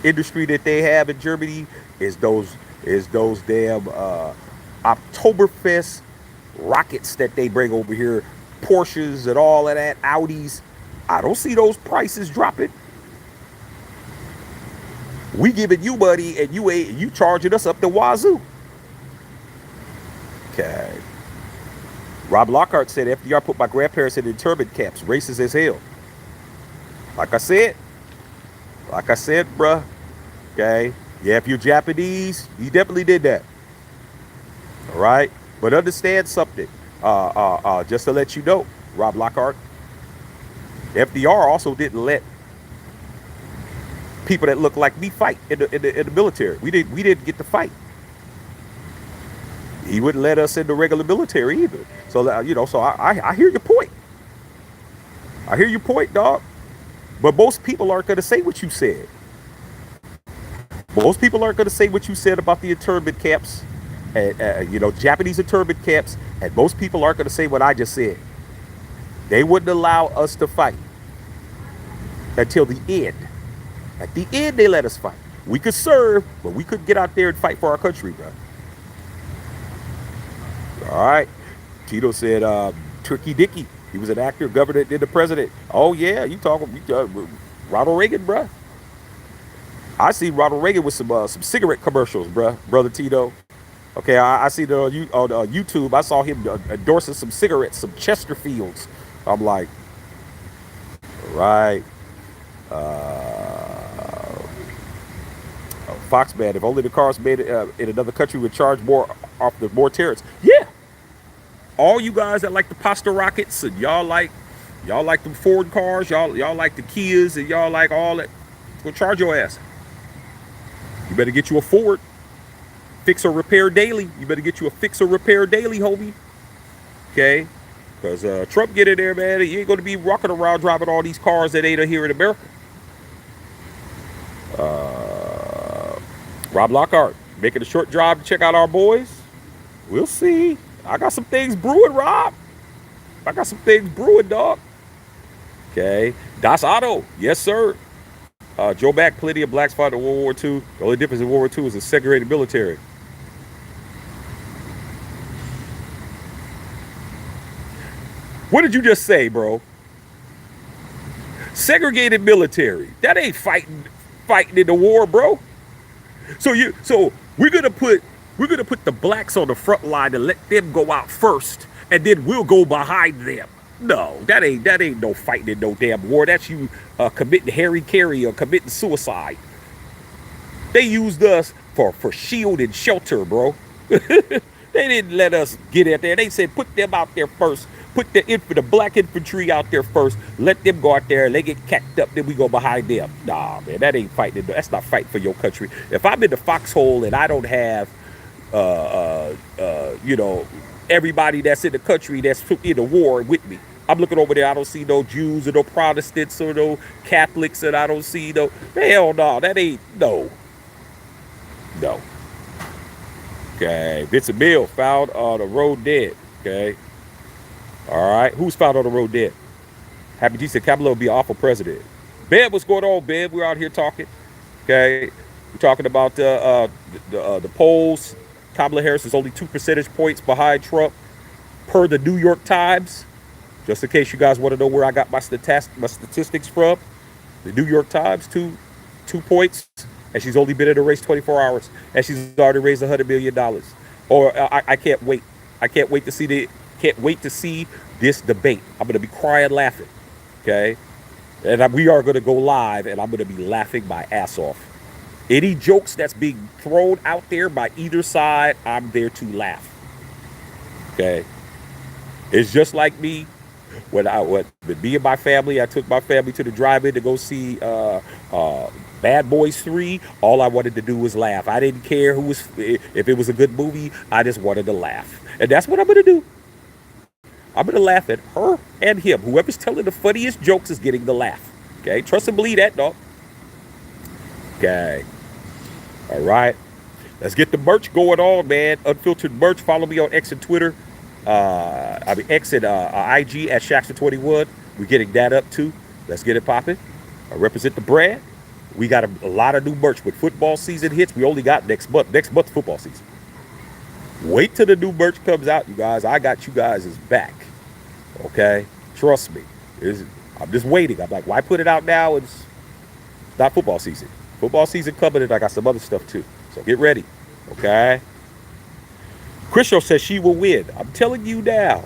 S1: industry that they have in Germany is those damn Oktoberfest rockets that they bring over here, Porsches and all of that, Audis. I don't see those prices dropping. We giving you money and you charging us up the wazoo. Okay. Rob Lockhart said FDR put my grandparents in internment camps, racist as hell. Like I said, bruh. Okay. Yeah, if you're Japanese, he definitely did that. All right. But understand something. Just to let you know, Rob Lockhart, FDR also didn't let people that look like me fight in the military. We didn't get to fight. He wouldn't let us in the regular military either. So so I hear your point. I hear your point, dog. But most people aren't going to say what you said. Most people aren't going to say what you said about the internment camps, Japanese internment camps, and most people aren't going to say what I just said. They wouldn't allow us to fight until the end. At the end, they let us fight. We could serve, but we couldn't get out there and fight for our country, bro. All right. Tito said, Tricky Dicky. He was an actor, governor, and the president. Oh, yeah. You talking Ronald Reagan, bro. I see Ronald Reagan with some cigarette commercials, bro. Brother Tito. Okay, I see on YouTube. I saw him endorsing some cigarettes, some Chesterfields. I'm like, right. Foxman, if only the cars made it in another country would charge more off the more tariffs. Yeah. All you guys that like the pasta rockets and y'all like the Ford cars, y'all like the Kias and y'all like all that, we'll charge your ass. You better get you a Ford. Fix or repair daily. You better get you a fix or repair daily, homie. Okay? Because Trump get in there, man. You ain't going to be walking around driving all these cars that ain't here in America. Rob Lockhart, making a short drive to check out our boys. We'll see. I got some things brewing, Rob. I got some things brewing, dog. Okay. Das Otto. Yes, sir. Joe Mack, plenty of blacks fought in World War II. The only difference in World War II is a segregated military. What did you just say, bro? Segregated military. That ain't fighting in the war, bro. So we're gonna put the blacks on the front line and let them go out first, and then we'll go behind them. No, that ain't no fighting in no damn war. That's you committing hara-kiri or committing suicide. They used us for shield and shelter, bro. They didn't let us get out there. They said put them out there first. Put the black infantry out there first. Let them go out there. They get cacked up. Then we go behind them. Nah, man, that ain't fighting. That's not fighting for your country. If I'm in the foxhole and I don't have, everybody that's in the country that's in the war with me, I'm looking over there. I don't see no Jews or no Protestants or no Catholics, and I don't see no. Hell no, that ain't no. Okay, Vincent Mill found on the road dead. Okay. All right, who's found on the road dead? Happy G said Kamala will be an awful president. Bev, what's going on, Bev? We're out here talking. Okay, we're talking about the polls. Kamala Harris is only 2 percentage points behind Trump, per the New York Times. Just in case you guys want to know where I got my statistics from, the New York Times, two points, and she's only been in the race 24 hours, and she's already raised $100 million. Or I can't wait. I can't wait to see this debate. I'm gonna be crying, laughing. Okay, And we are going to go live, and I'm going to be laughing my ass off. Any jokes that's being thrown out there by either side, I'm there to laugh. Okay? It's just like me with me and my family. I took my family to the drive-in to go see Bad Boys 3. All I wanted to do was laugh. I didn't care if it was a good movie. I just wanted to laugh. And that's what I'm going to do. I'm going to laugh at her and him. Whoever's telling the funniest jokes is getting the laugh. Okay? Trust and believe that, dog. Okay. All right. Let's get the merch going on, man. Unfiltered merch. Follow me on X and Twitter. X and IG at Shaxter21. We're getting that up too. Let's get it popping. I represent the brand. We got a lot of new merch. With football season hits, we only got next month. Next month's football season. Wait till the new merch comes out, you guys. I got you guys' back. Okay? Trust me. I'm just waiting. I'm like, why put it out now? It's not football season. Football season coming, and I got some other stuff too. So get ready. Okay? Christo says she will win. I'm telling you now.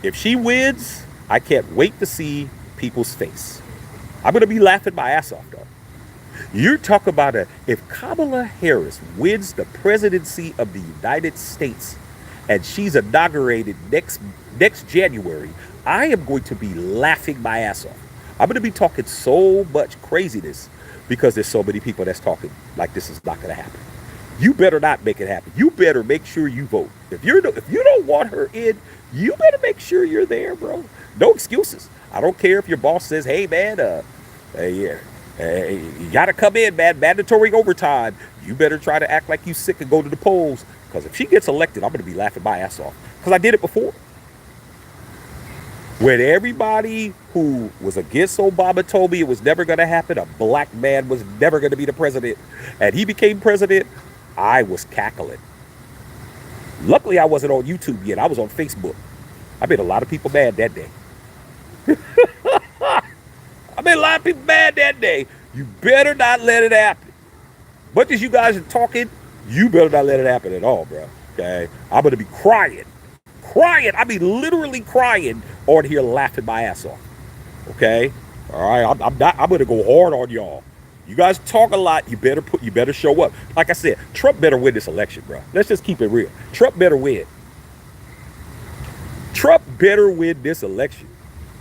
S1: If she wins, I can't wait to see people's face. I'm going to be laughing my ass off, though. You're talking about if Kamala Harris wins the presidency of the United States and she's inaugurated next January, I am going to be laughing my ass off. I'm going to be talking so much craziness because there's so many people that's talking like this is not going to happen. You better not make it happen. You better make sure you vote. If you don't want her in, you better make sure you're there, bro. No excuses. I don't care if your boss says, "Hey, man, you got to come in, man. Mandatory overtime." You better try to act like you sick and go to the polls. Because if she gets elected, I'm going to be laughing my ass off. Because I did it before. When everybody who was against Obama told me it was never going to happen, a black man was never going to be the president, and he became president, I was cackling. Luckily, I wasn't on YouTube yet. I was on Facebook. I made a lot of people mad that day. I made a lot of people mad that day. You better not let it happen. Much as you guys are talking, you better not let it happen at all, bro. Okay? I'm going to be crying. I mean, literally crying on here laughing my ass off. Okay? All right? I'm going to go hard on y'all. You guys talk a lot. You better show up. Like I said, Trump better win this election, bro. Let's just keep it real. Trump better win. Trump better win this election.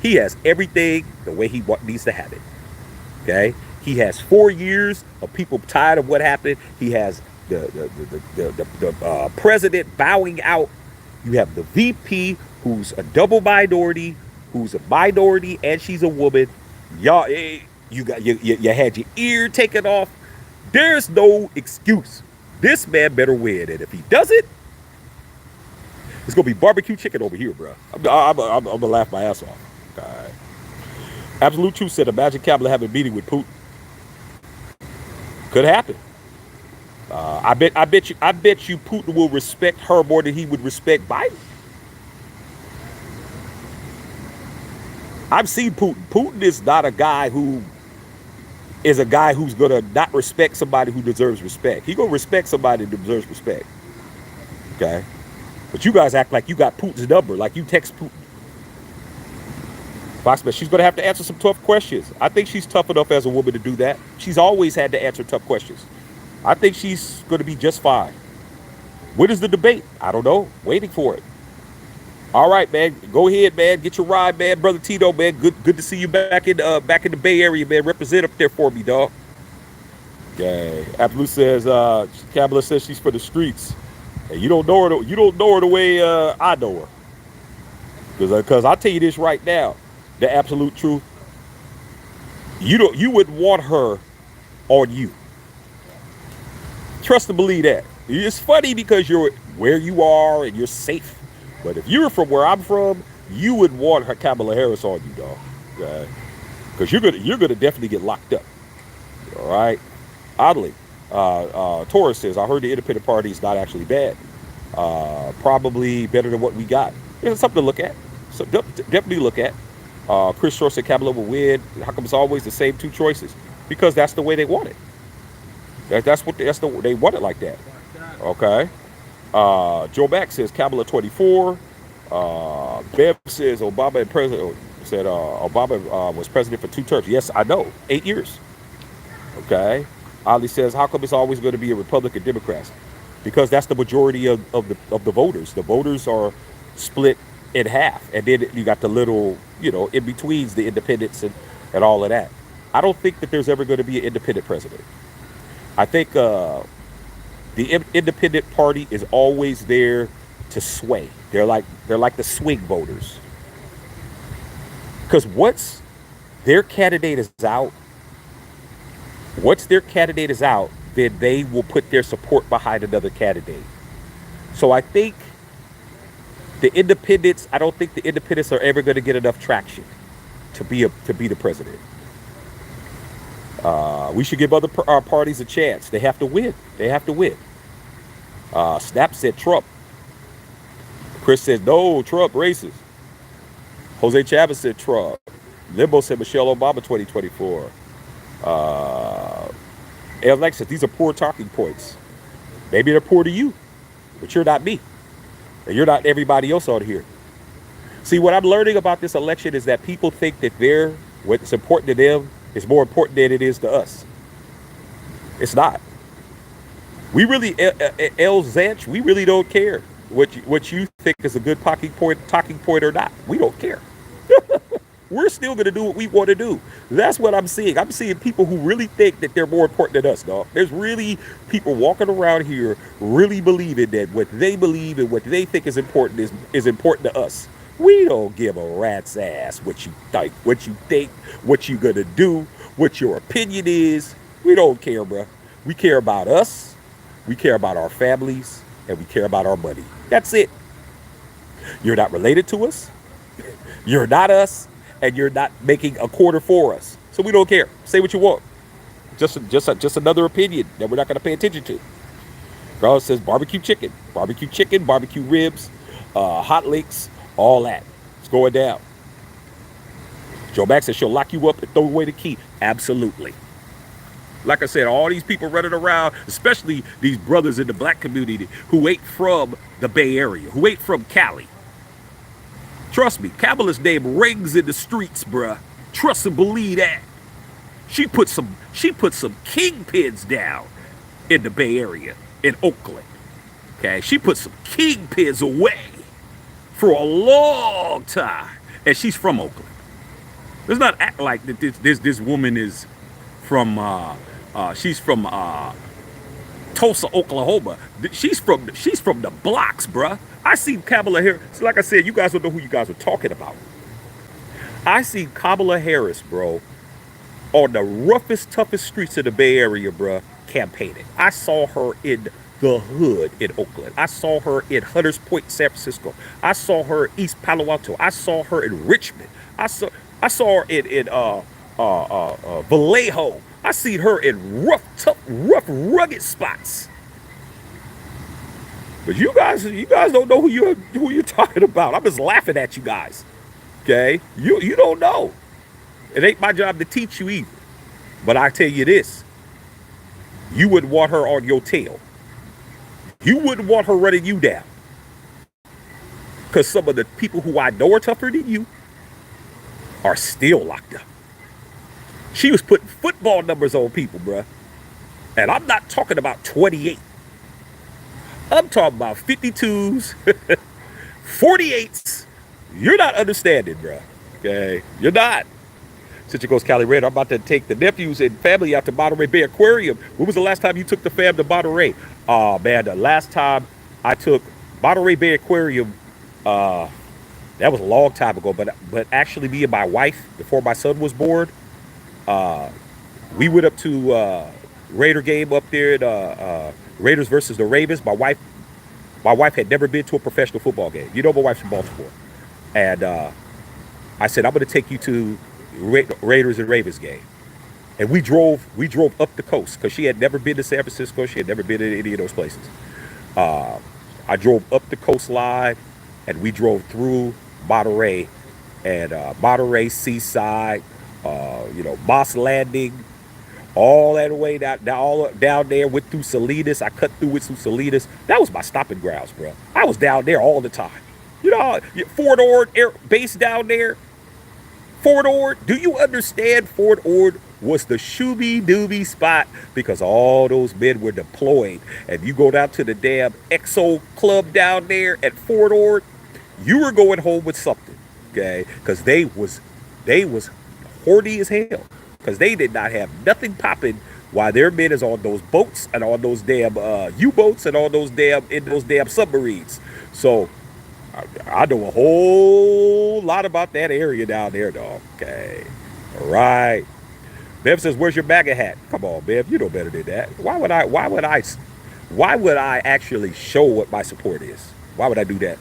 S1: He has everything the way he needs to have it. Okay? He has 4 years of people tired of what happened. He has the president bowing out. You have the VP, who's a double minority, who's a minority, and she's a woman. Y'all, you had your ear taken off. There's no excuse. This man better win, and if he doesn't, it's gonna be barbecue chicken over here, bro. I'm gonna laugh my ass off. All right. Absolute Truth said, imagine Kamala having a meeting with Putin. Could happen. I bet you Putin will respect her more than he would respect Biden. I've seen Putin. Putin is not a guy who's gonna not respect somebody who deserves respect. He gonna respect somebody that deserves respect. Okay? But you guys act like you got Putin's number, like you text Putin. Foxman, she's gonna have to answer some tough questions. I think she's tough enough as a woman to do that. She's always had to answer tough questions. I think she's gonna be just fine. When is the debate? I don't know. Waiting for it. All right, man. Go ahead, man. Get your ride, man. Brother Tito, man. Good to see you back in the Bay Area, man. Represent up there for me, dog. Okay. Absolute says, Kamala says she's for the streets. And you don't know her the way I know her. Because I'll tell you this right now, the absolute truth. You wouldn't want her on you. Trust and believe that. It's funny because you're where you are and you're safe. But if you're from where I'm from, you would want her Kamala Harris on you, dog. Okay? Because you're gonna definitely get locked up. All right. Oddly, Taurus says, I heard the independent party is not actually bad. Probably better than what we got. It's something to look at. So definitely look at. Chris Short said Kamala will win. How come it's always the same two choices? Because that's the way they want it. They want it like that. Okay. Joe Mack says Kamala 24. Bev says Obama and President said Obama was president for 2 terms. Yes, I know, 8 years. Okay. Ali says, how come it's always going to be a Republican Democrats? Because that's the majority of the voters. The voters are split in half, and then you got the little, in betweens, the independents and all of that. I don't think that there's ever going to be an independent president. I think the independent party is always there to sway. They're like the swing voters. Because once their candidate is out, then they will put their support behind another candidate. So I think I don't think the independents are ever going to get enough traction to be the president. We should give other parties a chance. They have to win. Snap said Trump. Chris said no, Trump racist. Jose Chavez said Trump. Limbo said Michelle Obama 2024. Alexa, these are poor talking points. Maybe they're poor to you, but you're not me. And you're not everybody else on here. See, what I'm learning about this election is that people think that what's important to them is more important than it is to us. It's not. We really, El Zanch, we really don't care what you think is a good talking point or not. We don't care. We're still going to do what we want to do. That's what I'm seeing. I'm seeing people who really think that they're more important than us, dog. There's really people walking around here really believing that what they believe and what they think is important is important to us. We don't give a rat's ass what you think, what you're going to do, what your opinion is. We don't care, bro. We care about us. We care about our families, and we care about our money. That's it. You're not related to us. You're not us. And you're not making a quarter for us. So we don't care. Say what you want. Just another opinion that we're not going to pay attention to. Carl says barbecue chicken, barbecue ribs, hot links, all that. It's going down. Joe Max says she'll lock you up and throw away the key. Absolutely. Like I said, all these people running around, especially these brothers in the black community who ain't from the Bay Area, who ain't from Cali. Trust me, Kamala's name rings in the streets, bruh. Trust and believe that. She put some kingpins down in the Bay Area, in Oakland. Okay, she put some kingpins away for a long time, and she's from Oakland. Let's not act like that this woman is from she's from Tulsa, Oklahoma. She's from the blocks, bruh. I seen Kamala Harris. So like I said, you guys don't know who you guys are talking about. I seen Kamala Harris, bro, on the roughest, toughest streets of the Bay Area, bruh, campaigning. I saw her in the hood in Oakland. I saw her in Hunters Point, San Francisco. I saw her in East Palo Alto. I saw her in Richmond. I saw her in Vallejo. I seen her in rough, rugged spots. But you guys don't know who you're talking about. I'm just laughing at you guys. Okay? You don't know. It ain't my job to teach you either. But I tell you this. You wouldn't want her on your tail. You wouldn't want her running you down. Because some of the people who I know are tougher than you are still locked up. She was putting football numbers on people, bruh. And I'm not talking about 28. I'm talking about 52s, 48s. You're not understanding, bruh. Okay? You're not. Since it goes Cali Red, I'm about to take the nephews and family out to Monterey Bay Aquarium. When was the last time you took the fam to Monterey? Oh, man, the last time I took Monterey Bay Aquarium, that was a long time ago. But actually, me and my wife, before my son was born, we went up to Raider game up there at Raiders versus the Ravens. My wife had never been to a professional football game. You know, my wife's from Baltimore. And I said, I'm going to take you to Raiders and Ravens game. And we drove up the coast because she had never been to San Francisco. She had never been to any of those places. I drove up the coastline and we drove through Monterey and Monterey, Seaside, Moss Landing, all that way down there, went through Salinas. I cut through with some Salinas. That was my stopping grounds, bro. I was down there all the time. You know, Fort Ord Air Base down there. Fort Ord, do you understand Fort Ord was the shooby dooby spot because all those men were deployed. And you go down to the damn XO club down there at Fort Ord, you were going home with something, okay? Because they was horny as hell because they did not have nothing popping while their men is on those boats and on those damn U-boats and on those damn submarines. So I know a whole lot about that area down there, dog. Okay, all right. Bev says, "Where's your MAGA hat?" Come on, Bev, you know better than that. Why would I? Why would I actually show what my support is? Why would I do that?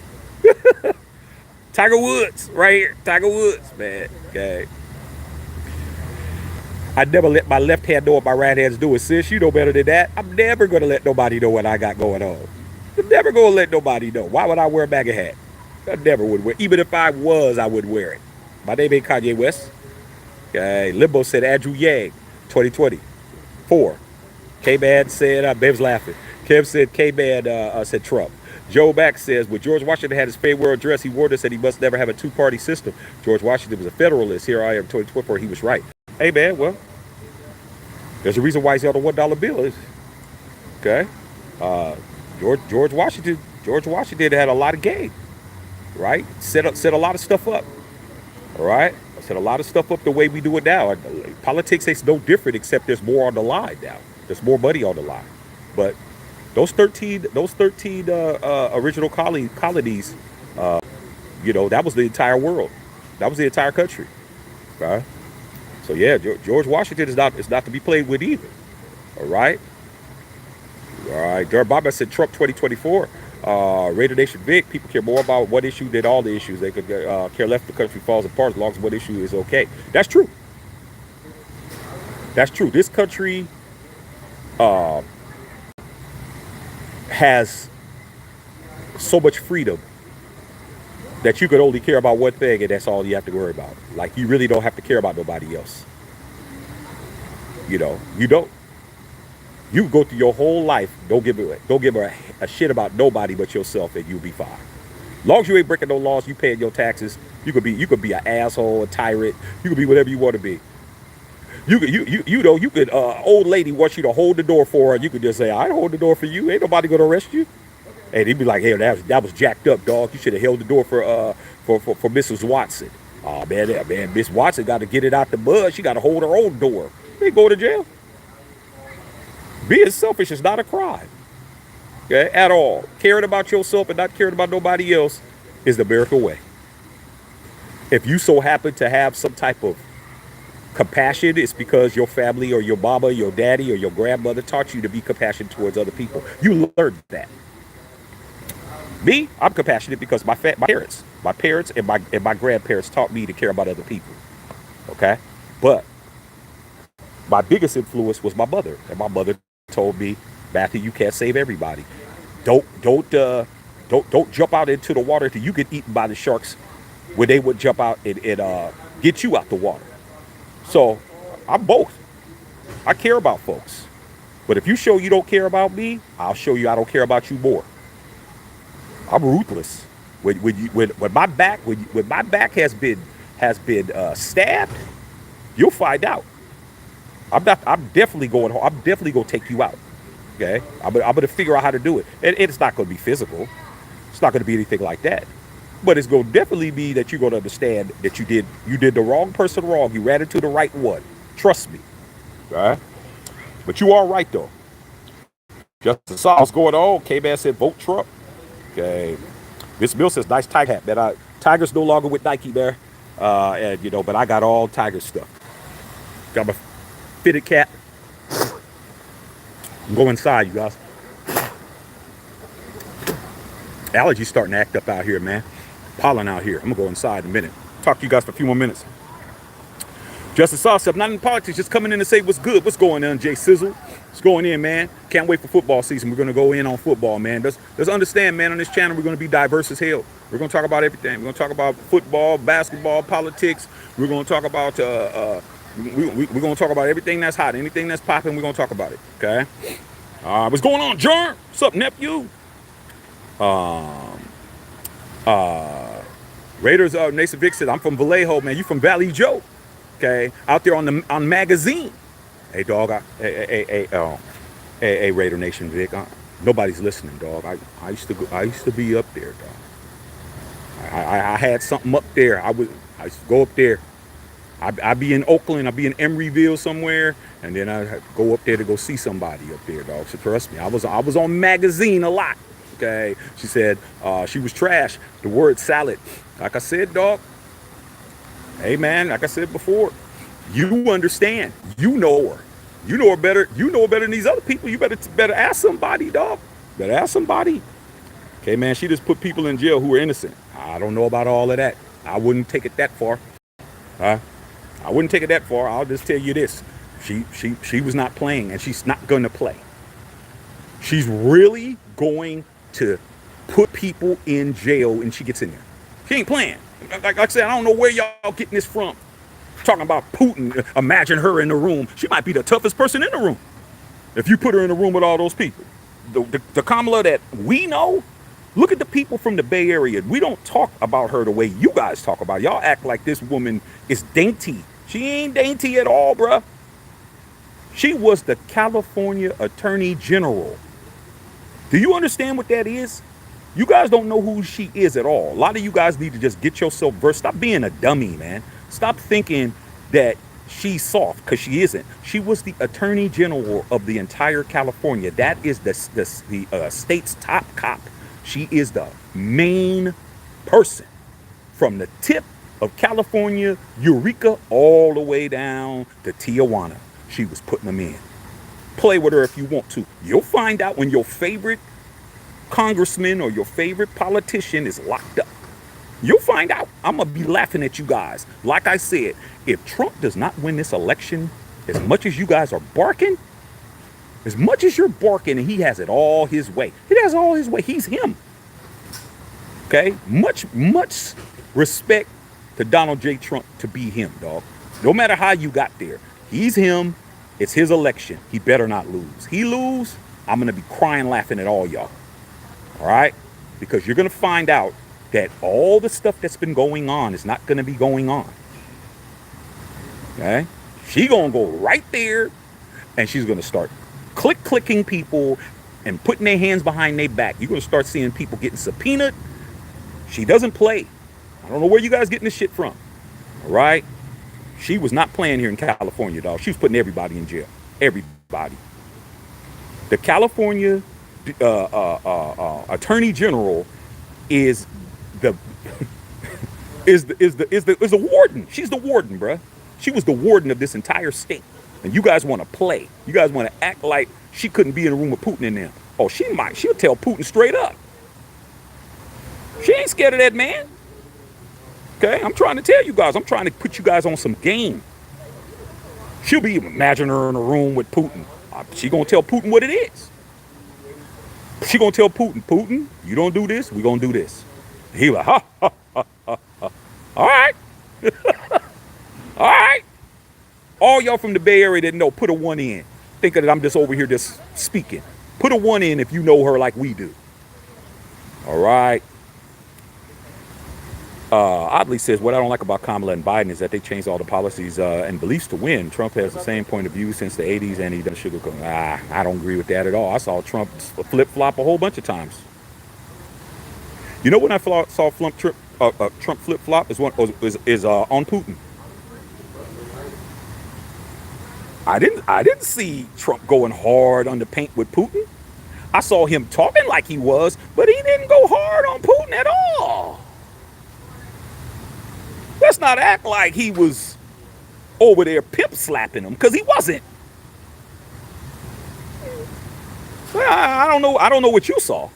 S1: Tiger Woods, right here. Tiger Woods, man. Okay. I never let my left hand know what my right hand's doing, sis. You know better than that. I'm never gonna let nobody know what I got going on. I'm never gonna let nobody know. Why would I wear a MAGA hat? I never would wear. Even if I was, I would wear it. My name ain't Kanye West. Okay. Limbo said Andrew Yang, 2024. K-Man said, Bev's laughing. Kev said K-Man said Trump. Joe Max says, when George Washington had his farewell address, he warned us that he must never have a two-party system. George Washington was a Federalist. Here I am, 2024. He was right. Hey, man, well, there's a reason why he's on the $1 bill. Okay. George Washington had a lot of game, right? Set a lot of stuff up. All right. Set a lot of stuff up the way we do it now. Politics is no different, except there's more on the line now. There's more money on the line. But those 13 original colonies, that was the entire world. That was the entire country. Okay. So yeah, George Washington is not to be played with either. All right. All right. Durham Baba said Trump 2024. Raider Nation Vic, people care more about one issue than all the issues. They could care less if the country falls apart as long as one issue is okay. That's true. That's true. This country has so much freedom that you could only care about one thing, and that's all you have to worry about. Like, you really don't have to care about nobody else. You don't. You go through your whole life, don't give a shit about nobody but yourself, and you'll be fine. As long as you ain't breaking no laws, you paying your taxes, you could be an asshole, a tyrant, you could be whatever you want to be. You could old lady wants you to hold the door for her, you could just say, I hold the door for you, ain't nobody gonna arrest you. And he'd be like, hey, that was jacked up, dog. You should have held the door for Mrs. Watson. Oh man, Miss Watson got to get it out the mud. She got to hold her own door. They go to jail. Being selfish is not a crime, okay, at all. Caring about yourself and not caring about nobody else is the American way. If you so happen to have some type of compassion, it's because your family or your mama, your daddy, or your grandmother taught you to be compassionate towards other people. You learned that. Me, I'm compassionate because my parents and my grandparents taught me to care about other people. Okay, but my biggest influence was my mother, and my mother told me, Matthew, you can't save everybody. Don't jump out into the water till you get eaten by the sharks when they would jump out and get you out the water. So I'm both. I care about folks, but if you show you don't care about me, I'll show you I don't care about you more. I'm ruthless. When my back has been stabbed, you'll find out. I'm definitely going home. I'm definitely going to take you out. Okay. I'm going to figure out how to do it. And it's not going to be physical. It's not going to be anything like that. But it's going to definitely be that you're going to understand that you did the wrong person wrong. You ran into the right one. Trust me. All right. But you are right though. Just saw what's going on. K-Man said vote Trump. Okay. Miss Mill says nice Tiger hat, man. Tiger's no longer with Nike there. But I got all Tiger stuff. Got my fitted cap. Go inside, you guys. Allergies starting to act up out here, man. Pollen out here. I'm gonna go inside in a minute. Talk to you guys for a few more minutes. Justice Sauce, I'm not in politics, just coming in to say what's good. What's going on, Jay Sizzle? What's going in, man? Can't wait for football season. We're gonna go in on football, man. Let's understand, man, on this channel, we're gonna be diverse as hell. We're gonna talk about everything. We're gonna talk about football, basketball, politics. We're gonna talk about we're gonna talk about everything that's hot, anything that's popping, we're gonna talk about it. Okay. What's going on, Jerm? What's up, nephew? Raiders, Nathan Vick said, I'm from Vallejo, man. You from Valley Joe. Okay. Out there on magazine. Hey, dog. Hey, Raider Nation Vic. Nobody's listening, dog. I used to be up there, dog. I had something up there. I used to go up there. I'd be in Oakland, I'd be in Emeryville somewhere, and then I'd go up there to go see somebody up there, dog. So trust me, I was on magazine a lot. Okay. She said she was trash. The word salad. Like I said, dog. Hey man, like I said before, you understand. You know her. You know her better. You know her better than these other people. You better ask somebody, dog. Better ask somebody. Okay, man, she just put people in jail who were innocent. I don't know about all of that. I wouldn't take it that far. I wouldn't take it that far. I'll just tell you this. She was not playing, and she's not going to play. She's really going to put people in jail when she gets in there. She ain't playing. Like I said, I don't know where y'all getting this from. Talking about Putin. Imagine her in the room. She might be the toughest person in the room. If you put her in the room with all those people. The Kamala that we know, look at the people from the Bay Area. We don't talk about her the way you guys talk about it. Y'all act like this woman is dainty. She ain't dainty at all, bruh. She was the California Attorney General. Do you understand what that is? You guys don't know who she is at all. A lot of you guys need to just get yourself versed. Stop being a dummy, man. Stop thinking that she's soft, because she isn't. She was the Attorney General of the entire California. That is the state's top cop. She is the main person from the tip of California, Eureka, all the way down to Tijuana. She was putting them in. Play with her if you want to. You'll find out when your favorite congressman or your favorite politician is locked up. You'll find out. I'm going to be laughing at you guys. Like I said, if Trump does not win this election, as much as you guys are barking, as much as you're barking and he has it all his way, he has all his way. He's him. Okay? Much respect to Donald J. Trump to be him, dog. No matter how you got there, he's him. It's his election. He better not lose. He lose, I'm going to be crying, laughing at all y'all. All right? Because you're going to find out that all the stuff that's been going on is not going to be going on. Okay? She going to go right there and she's going to start clicking people and putting their hands behind their back. You're going to start seeing people getting subpoenaed. She doesn't play. I don't know where you guys getting this shit from. All right? She was not playing here in California, dog. She was putting everybody in jail. Everybody. The California Attorney General is the warden. She's the warden, bruh. She was the warden of this entire state. And you guys want to play. You guys want to act like she couldn't be in a room with Putin in there. Oh, she might. She'll tell Putin straight up. She ain't scared of that man. Okay? I'm trying to tell you guys. I'm trying to put you guys on some game. She'll be, imagine her in a room with Putin. She gonna tell Putin what it is. She gonna tell Putin, you don't do this, we gonna do this. He like, ha, ha, ha, ha, ha. All right. All right. All y'all from the Bay Area that know, put a 1 in. Think that I'm just over here just speaking. Put a 1 in if you know her like we do. All right. Oddly says, what I don't like about Kamala and Biden is that they changed all the policies and beliefs to win. Trump has the same point of view since the 80s, and he doesn't sugarcoat. I don't agree with that at all. I saw Trump flip-flop a whole bunch of times. You know when I saw Trump flip-flop is on Putin. I didn't see Trump going hard on the paint with Putin. I saw him talking like he was, but he didn't go hard on Putin at all. Let's not act like he was over there pimp slapping him, because he wasn't. Well, I don't know what you saw.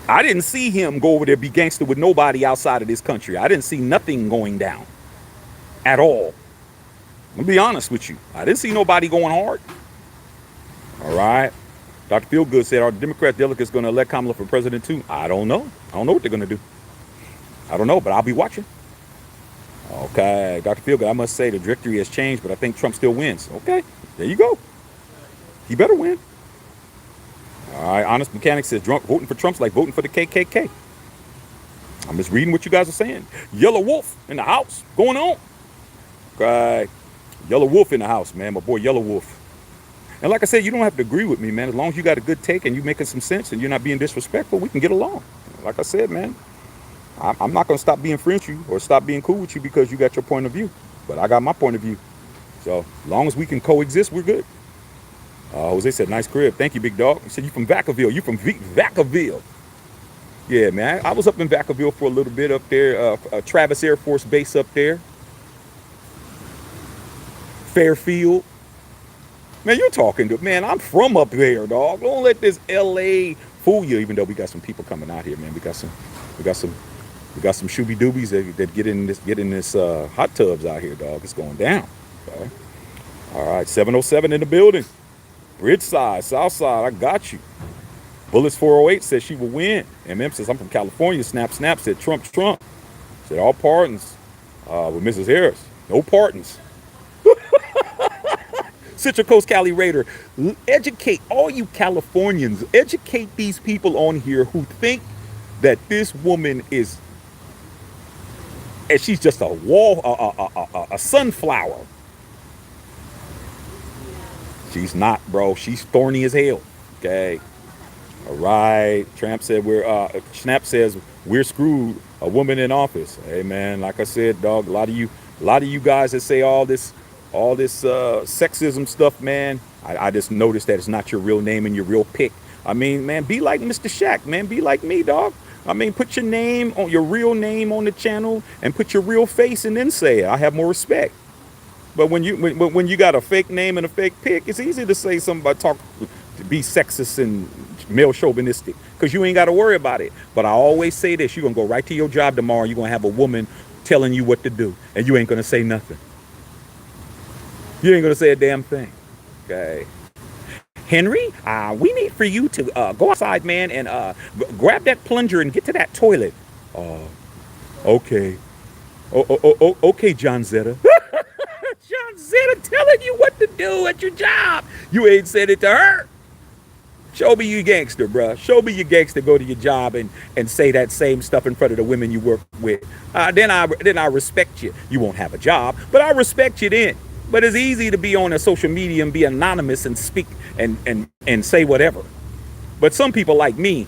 S1: I didn't see him go over there be gangster with nobody outside of this country. I didn't see nothing going down at all. I'm gonna be honest with you. I didn't see nobody going hard. All right. Dr. Feelgood said, are Democrat delegates going to elect Kamala for president too? I don't know. I don't know what they're going to do. I don't know, but I'll be watching. Okay, Dr. Feelgood, I must say the trajectory has changed, but I think Trump still wins. Okay, there you go. He better win. All right, Honest Mechanic says voting for Trump's like voting for the KKK. I'm just reading what you guys are saying. Yellow Wolf in the house. Going on. Okay. Yellow Wolf in the house, man. My boy Yellow Wolf. And like I said, you don't have to agree with me, man. As long as you got a good take and you making some sense and you're not being disrespectful, we can get along. Like I said, man, I'm not going to stop being friends with you or stop being cool with you because you got your point of view. But I got my point of view. So as long as we can coexist, we're good. Jose said, nice crib. Thank you, big dog. He said, you from Vacaville. You from Vacaville. Yeah, man. I was up in Vacaville for a little bit up there. Travis Air Force Base up there. Fairfield. Man, you're talking to, man, I'm from up there, dog. Don't let this LA fool you, even though we got some people coming out here, man. We got some shooby doobies that get in this hot tubs out here, dog. It's going down. Okay. All right, 707 in the building. Bridgeside, Southside, I got you. Bullets 408 says she will win. MM says, I'm from California. Snap said Trump. Said all pardons with Mrs. Harris. No pardons. Central Coast Cali Raider, educate all you Californians. Educate these people on here who think that this woman is, and she's just a sunflower. She's not, bro. She's thorny as hell. Okay. All right. Snap says we're screwed. A woman in office. Hey man, like I said, dog. A lot of you guys that say all this sexism stuff, man. I just noticed that it's not your real name and your real pick. I mean, man, be like Mr. Shaq, man. Be like me, dog. I mean, put your name on your real name on the channel and put your real face and then say it. I have more respect. But when you got a fake name and a fake pick, it's easy to say something about to be sexist and male chauvinistic because you ain't got to worry about it. But I always say this: you're gonna go right to your job tomorrow. You're gonna have a woman telling you what to do, and you ain't gonna say nothing. You ain't gonna say a damn thing. Okay. Henry, we need for you to go outside, man, and grab that plunger and get to that toilet. Okay. Okay, John Zeta. John Zeta telling you what to do at your job. You ain't said it to her. Show me you gangster, bruh. Show me you gangster. Go to your job and say that same stuff in front of the women you work with. Then I respect you. You won't have a job, but I respect you then. But it's easy to be on a social media and be anonymous and speak and say whatever. But some people like me,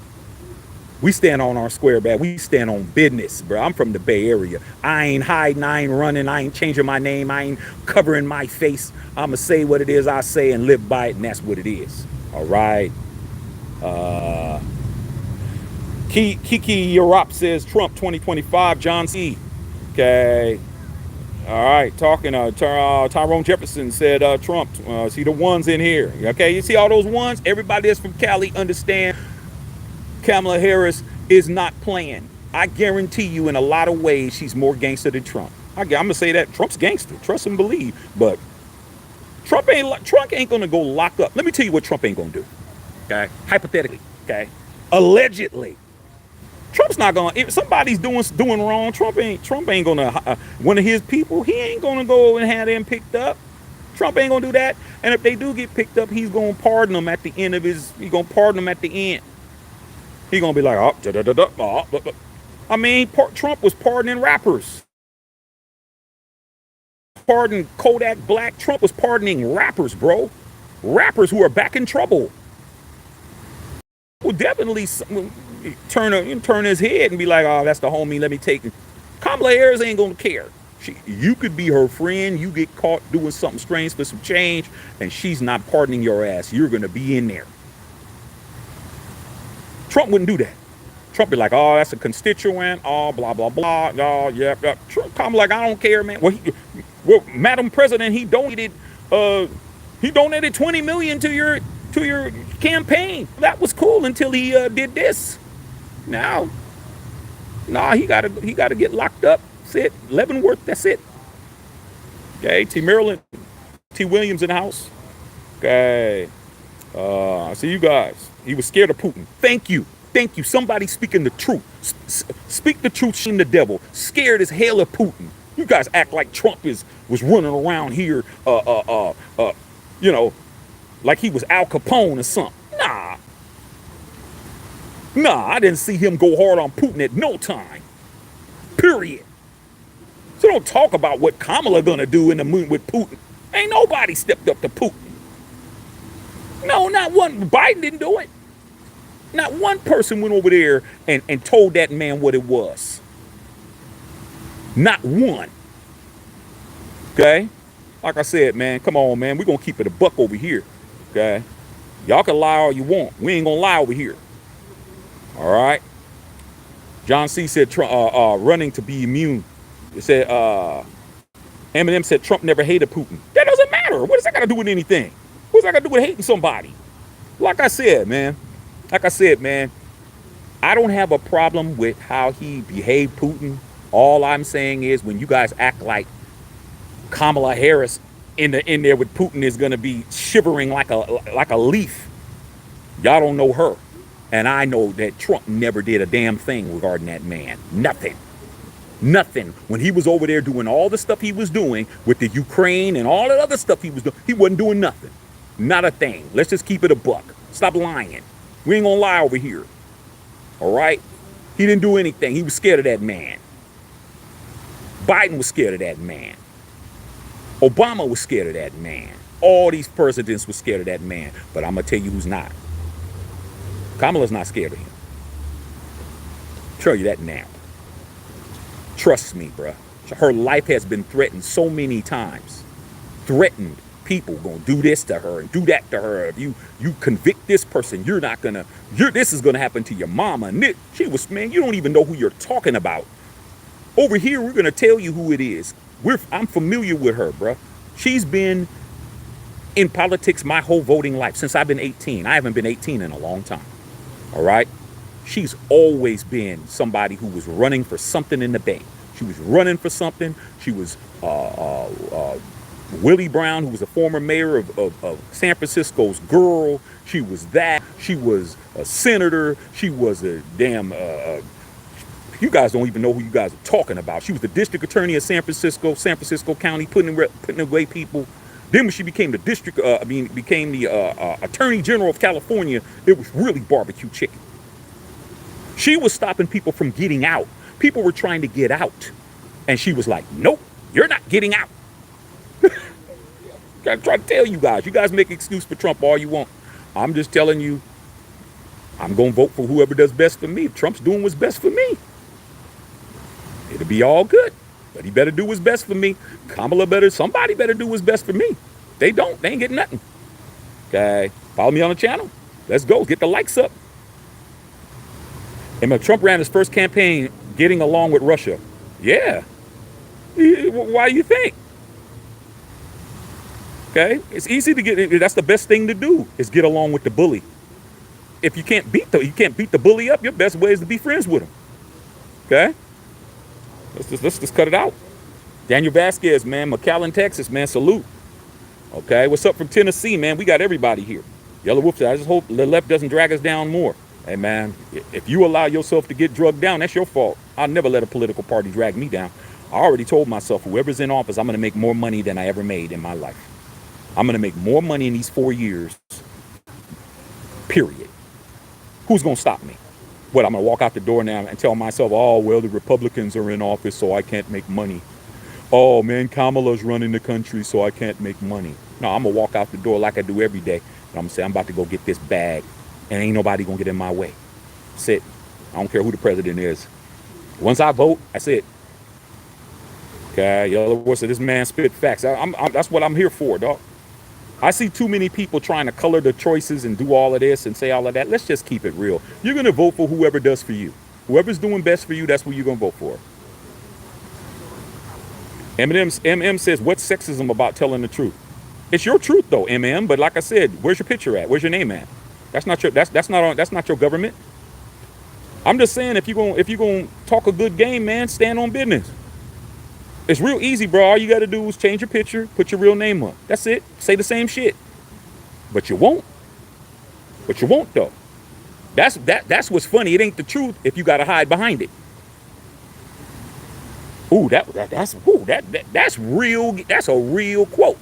S1: we stand on our square, man. We stand on business, bro. I'm from the Bay Area. I ain't hiding, I ain't running, I ain't changing my name, I ain't covering my face. I'ma say what it is I say and live by it, and that's what it is. All right. Kiki Europe says Trump 2025, John C. Okay. All right, talking. Tyrone Jefferson said Trump. See the ones in here. Okay, you see all those ones? Everybody that's from Cali understand Kamala Harris is not playing. I guarantee you in a lot of ways she's more gangster than Trump. I'm going to say that. Trump's gangster. Trust and believe. But Trump ain't going to go lock up. Let me tell you what Trump ain't going to do. Okay? Hypothetically. Okay? Allegedly. Trump's not going to, if somebody's doing wrong, Trump ain't going to, one of his people, he ain't going to go and have them picked up. Trump ain't going to do that. And if they do get picked up, he's going to pardon them at the end of he's going to pardon them at the end. He's going to be like, I mean, Trump was pardoning rappers. Pardon Kodak Black. Trump was pardoning rappers, bro. Rappers who are back in trouble. Will definitely turn his head and be like, oh, that's the homie, let me take it. Kamala Harris ain't gonna care. You could be her friend, you get caught doing something strange for some change, and she's not pardoning your ass. You're gonna be in there. Trump wouldn't do that. Trump be like, oh, that's a constituent, oh, blah, blah, blah, oh, yeah. Trump Kamala like, I don't care, man. Well, Madam President, he donated 20 million to your campaign. That was cool until he did this. Now, he gotta get locked up. That's it. Leavenworth, that's it. Okay, T. Maryland, T. Williams in the house. Okay. I see you guys. He was scared of Putin. Thank you. Somebody speaking the truth. Speak the truth, shame the devil. Scared as hell of Putin. You guys act like Trump was running around here, like he was Al Capone or something. Nah, I didn't see him go hard on Putin at no time. period. So don't talk about what Kamala gonna do in the moon with Putin. Ain't nobody stepped up to Putin. No, not one. Biden didn't do it. Not one person went over there and told that man what it was. Not one. Okay? Like I said, man, come on, man. We're going to keep it a buck over here. Okay? Y'all can lie all you want. We ain't going to lie over here. All right? John C. said running to be immune. It said, Eminem said Trump never hated Putin. That doesn't matter. What does that got to do with anything? What's that got to do with hating somebody? Like I said, man, I don't have a problem with how he behaved, Putin. All I'm saying is when you guys act like Kamala Harris in there with Putin is going to be shivering like a leaf, y'all don't know her. And I know that Trump never did a damn thing regarding that man. Nothing. Nothing. When he was over there doing all the stuff he was doing with the Ukraine and all the other stuff he was doing, he wasn't doing nothing. Not a thing. Let's just keep it a buck. Stop lying. We ain't gonna lie over here. All right? He didn't do anything. He was scared of that man. Biden was scared of that man. Obama was scared of that man. All these presidents were scared of that man. But I'm gonna tell you who's not. Kamala's not scared of him. Tell you that now. Trust me, bruh. Her life has been threatened so many times. Threatened. People gonna do this to her and do that to her. If you convict this person, this is gonna happen to your mama. And she was, man, you don't even know who you're talking about. Over here, we're gonna tell you who it is. I'm familiar with her, bruh. She's been in politics my whole voting life since I've been 18. I haven't been 18 in a long time. All right? She's always been somebody who was running for something in the bank. She was running for something. She was Willie Brown, who was a former mayor of San Francisco's girl. She was that. She was a senator. She was a damn, you guys don't even know who you guys are talking about. She was the district attorney of San Francisco County, putting away people. Then when she became the attorney general of California, it was really barbecue chicken. She was stopping people from getting out. People were trying to get out. And she was like, nope, you're not getting out. I'm trying to tell you guys make excuse for Trump all you want. I'm just telling you, I'm going to vote for whoever does best for me. If Trump's doing what's best for me, it'll be all good. But he better do what's best for me. Somebody better do what's best for me. They don't, they ain't getting nothing. Okay, follow me on the channel. Let's go, get the likes up. And Trump ran his first campaign getting along with Russia. Yeah. Why do you think? Okay, it's easy to get. That's the best thing to do is get along with the bully. If you can't beat the bully up, your best way is to be friends with him. Okay, let's just cut it out. Daniel Vasquez, man, McAllen, Texas, man, salute. Okay, what's up from Tennessee, man? We got everybody here. Yellow Wolf, I just hope the left doesn't drag us down more. Hey, man, if you allow yourself to get drugged down, that's your fault. I'll never let a political party drag me down. I already told myself, whoever's in office, I'm going to make more money than I ever made in my life. I'm going to make more money in these 4 years, period. Who's going to stop me? What, I'm going to walk out the door now and tell myself, oh, well, the Republicans are in office, so I can't make money. Oh, man, Kamala's running the country, so I can't make money. No, I'm going to walk out the door like I do every day. And I'm going to say, I'm about to go get this bag, and ain't nobody going to get in my way. That's it. I don't care who the president is. Once I vote, that's it. Okay, Yellow Wolf said, this man spit facts. That's what I'm here for, dog. I see too many people trying to color the choices and do all of this and say all of that. Let's just keep it real. You're going to vote for whoever does for you. Whoever's doing best for you, that's who you're going to vote for. MM says, what's sexism about telling the truth? It's your truth, though, MM. But like I said, where's your picture at? Where's your name at? That's not your government. I'm just saying, if you're gonna talk a good game, man, stand on business. It's real easy, bro. All you got to do is change your picture, put your real name up. That's it. Say the same shit. But you won't. But you won't, though. That's what's funny. It ain't the truth if you got to hide behind it. Ooh, that's real. That's a real quote.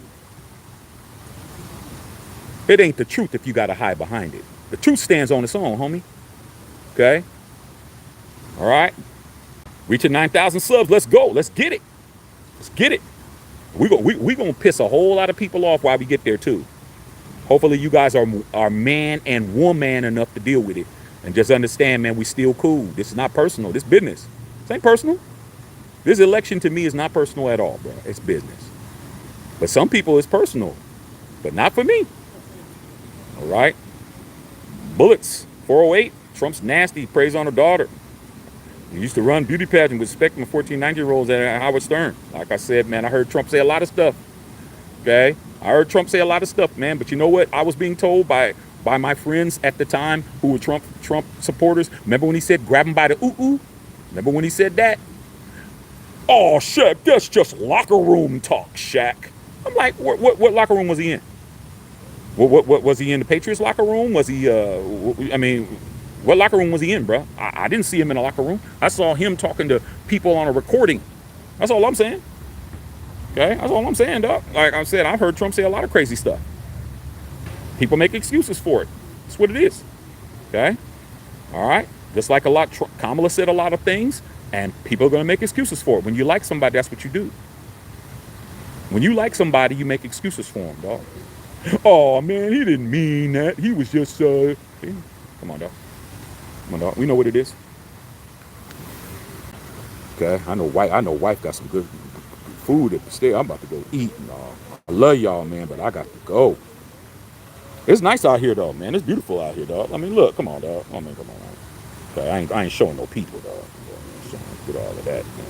S1: It ain't the truth if you got to hide behind it. The truth stands on its own, homie. Okay? All right? Reaching 9,000 subs. Let's go. Let's get it. Let's get it. We gonna piss a whole lot of people off while we get there too. Hopefully you guys are man and woman enough to deal with it. And just understand, man, we still cool. This is not personal. This business. This ain't personal. This election to me is not personal at all, bro. It's business. But some people it's personal. But not for me. All right? Bullets. 408. Trump's nasty. Preys on her daughter. He used to run beauty pageant with Spectrum 14, 19-year-olds at Howard Stern. Like I said, man, I heard Trump say a lot of stuff. Okay? I heard Trump say a lot of stuff, man. But you know what? I was being told by my friends at the time who were Trump supporters. Remember when he said, grab him by the ooh-ooh? Remember when he said that? Oh, Shaq, that's just locker room talk, Shaq. I'm like, what locker room was he in? What was he in the Patriots locker room? Was he, what locker room was he in, bro? I didn't see him in a locker room. I saw him talking to people on a recording. That's all I'm saying. Okay? That's all I'm saying, dog. Like I said, I've heard Trump say a lot of crazy stuff. People make excuses for it. That's what it is. Okay? All right? Just like Kamala said a lot of things, and people are going to make excuses for it. When you like somebody, that's what you do. When you like somebody, you make excuses for them, dog. Oh, man, he didn't mean that. He was just, Come on, dog. Come on, dog. We know what it is. Okay? I know wife got some good food at the stairs. I'm about to go eat. I love y'all, man, but I got to go. It's nice out here, though, man. It's beautiful out here, dog. I mean, look, come on, dog. I mean, come on. Okay, I ain't showing no people, dog. Get all of that, man.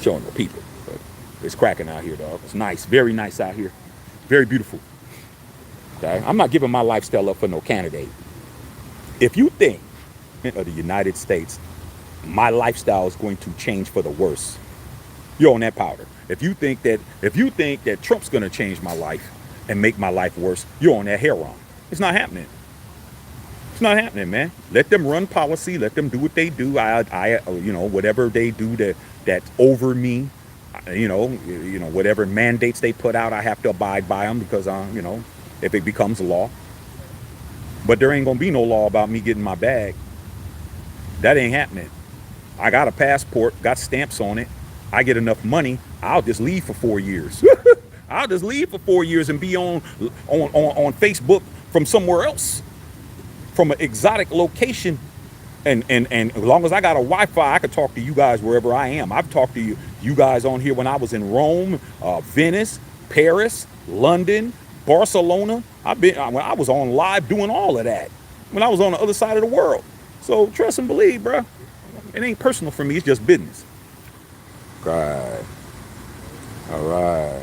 S1: Showing no people. But it's cracking out here, dog. It's nice. Very nice out here. Very beautiful. Okay? I'm not giving my lifestyle up for no candidate. If you think of the United States, my lifestyle is going to change for the worse, you're on that powder. If you think that Trump's going to change my life and make my life worse, you're on that heroin. It's not happening. It's not happening, man. Let them run policy. Let them do what they do. Whatever they do that's over me, whatever mandates they put out, I have to abide by them because, if it becomes a law. But there ain't going to be no law about me getting my bag. That ain't happening. I got a passport, got stamps on it. I get enough money, I'll just leave for 4 years. I'll just leave for 4 years and be on Facebook from somewhere else, from an exotic location. And as long as I got a Wi-Fi, I could talk to you guys wherever I am. I've talked to you guys on here when I was in Rome, Venice, Paris, London, Barcelona. When I was on live doing all of that, when I was on the other side of the world. So trust and believe, bro. It ain't personal for me. It's just business. Right. All right.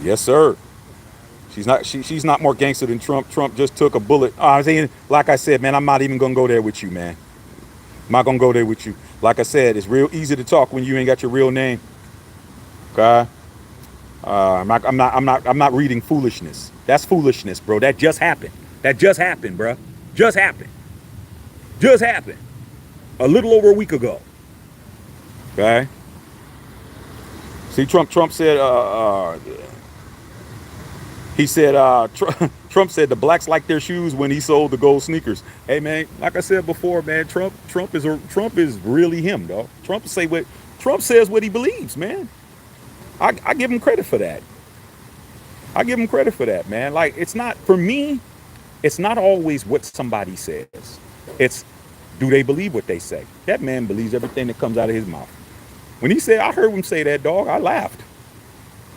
S1: Yes, sir. She's not more gangster than Trump. Trump just took a bullet. Like I said, man, I'm not even gonna go there with you, man. I'm not gonna go there with you. Like I said, it's real easy to talk when you ain't got your real name. Okay. I'm not reading foolishness. That's foolishness, bro. That just happened. Bro. Just happened. A little over a week ago. Okay. See, Trump said, Trump said the blacks like their shoes when he sold the gold sneakers. Hey, man, like I said before, man, Trump is really him, dog. Trump says what he believes, man. I give him credit for that. Man. Like, it's not, for me, it's not always what somebody says. It's, do they believe what they say? That man believes everything that comes out of his mouth. When he said, I heard him say that, dog, I laughed.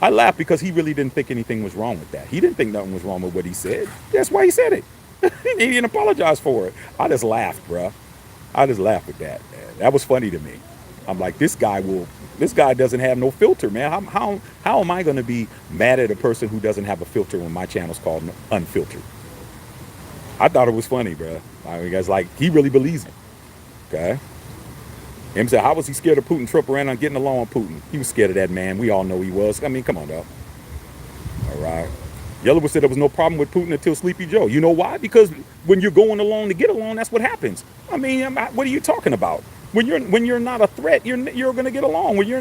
S1: I laughed because he really didn't think anything was wrong with that. He didn't think nothing was wrong with what he said. That's why he said it. He didn't apologize for it. I just laughed, bro. I just laughed at that, man. That was funny to me. I'm like, this guy doesn't have no filter, man. How am I going to be mad at a person who doesn't have a filter when my channel's called Unfiltered? I thought it was funny, bro. I mean, guys, like, he really believes it. Okay. Him said, how was he scared of Putin? Trump ran on getting along with Putin. He was scared of that man. We all know he was. I mean, come on, dog. All right. Yellowwood said there was no problem with Putin until Sleepy Joe. You know why? Because when you're going along to get along, that's what happens. I mean, what are you talking about? When you're not a threat, you're going to get along. When you're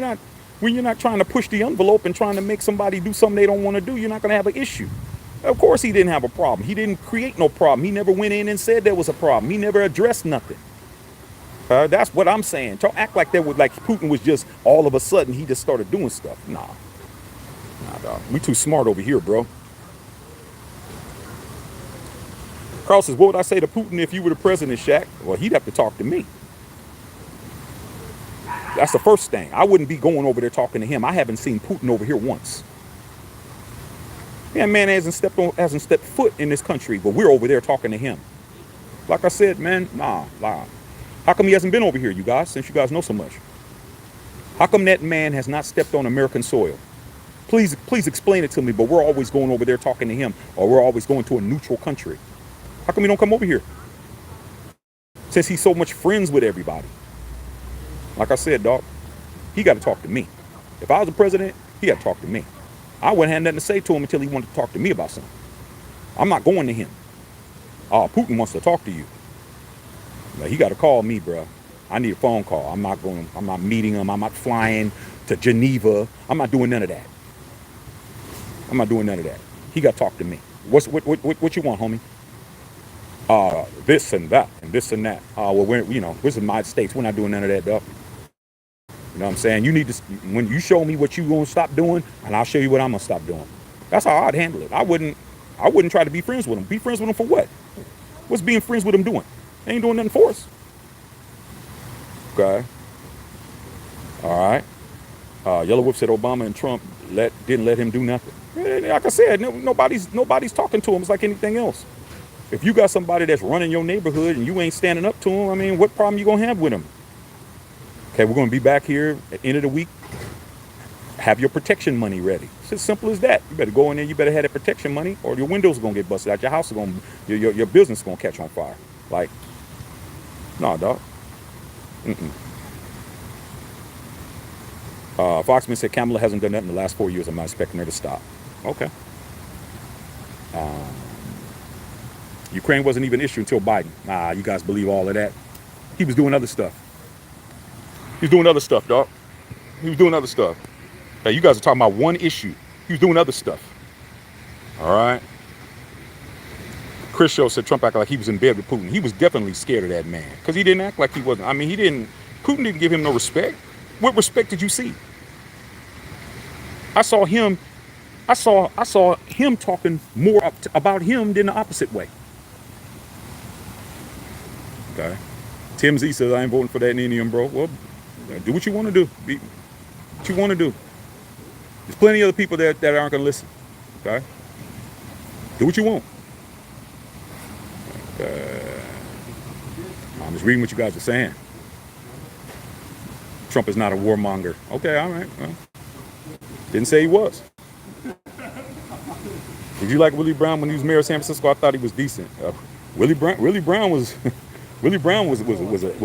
S1: not trying to push the envelope and trying to make somebody do something they don't want to do, you're not going to have an issue. Of course he didn't have a problem. He didn't create no problem. He never went in and said there was a problem. He never addressed nothing. That's what I'm saying. Don't act like that was like Putin was just all of a sudden he just started doing stuff. Nah, dog. We too smart over here, bro. Carl says, what would I say to Putin if you were the president, Shaq? Well, he'd have to talk to me. That's the first thing. I wouldn't be going over there talking to him. I haven't seen Putin over here once. Yeah, man hasn't stepped foot in this country, but we're over there talking to him. Like I said, man, nah. How come he hasn't been over here, you guys, since you guys know so much? How come that man has not stepped on American soil? Please explain it to me, but we're always going over there talking to him, or we're always going to a neutral country. How come he don't come over here? Since he's so much friends with everybody. Like I said, dog, he got to talk to me. If I was the president, he got to talk to me. I wouldn't have nothing to say to him until he wanted to talk to me about something. I'm not going to him. Oh, Putin wants to talk to you. But he got to call me, bro. I need a phone call. I'm not meeting him. I'm not flying to Geneva. I'm not doing none of that. He got to talk to me. What you want, homie? This and that and this and that. Well, we're the United States. We're not doing none of that, dog. You know what I'm saying? You need to, when you show me what you gonna stop doing, and I'll show you what I'm gonna stop doing. That's how I'd handle it. I wouldn't try to be friends with him. Be friends with him for what? What's being friends with him doing? They ain't doing nothing for us. Okay. All right. Yellow Wolf said Obama and Trump didn't let him do nothing. Like I said, nobody's talking to him. It's like anything else. If you got somebody that's running your neighborhood and you ain't standing up to him, I mean, what problem you gonna have with him? Okay, we're gonna be back here at the end of the week. Have your protection money ready. It's as simple as that. You better go in there. You better have that protection money, or your windows are gonna get busted out. Your house is gonna, your business is gonna catch on fire. Like, nah, dog. Foxman said Kamala hasn't done nothing in the last 4 years. I'm not expecting her to stop. Okay. Ukraine wasn't even an issue until Biden. Nah, you guys believe all of that. He was doing other stuff. He was doing other stuff, dog. He was doing other stuff. Hey, you guys are talking about one issue. He was doing other stuff. All right. Chris Show said Trump acted like he was in bed with Putin. He was definitely scared of that man because he didn't act like he wasn't. I mean, Putin didn't give him no respect. What respect did you see? I saw him talking more about him than the opposite way. Okay. Tim Z says, I ain't voting for that Indian, bro. Well, do what you want to do. What you want to do. There's plenty of other people that aren't going to listen. Okay. Do what you want. I'm just reading what you guys are saying. Trump is not a warmonger. Okay, all right. Well, didn't say he was. Did you like Willie Brown when he was mayor of San Francisco? I thought he was decent. Willie Brown was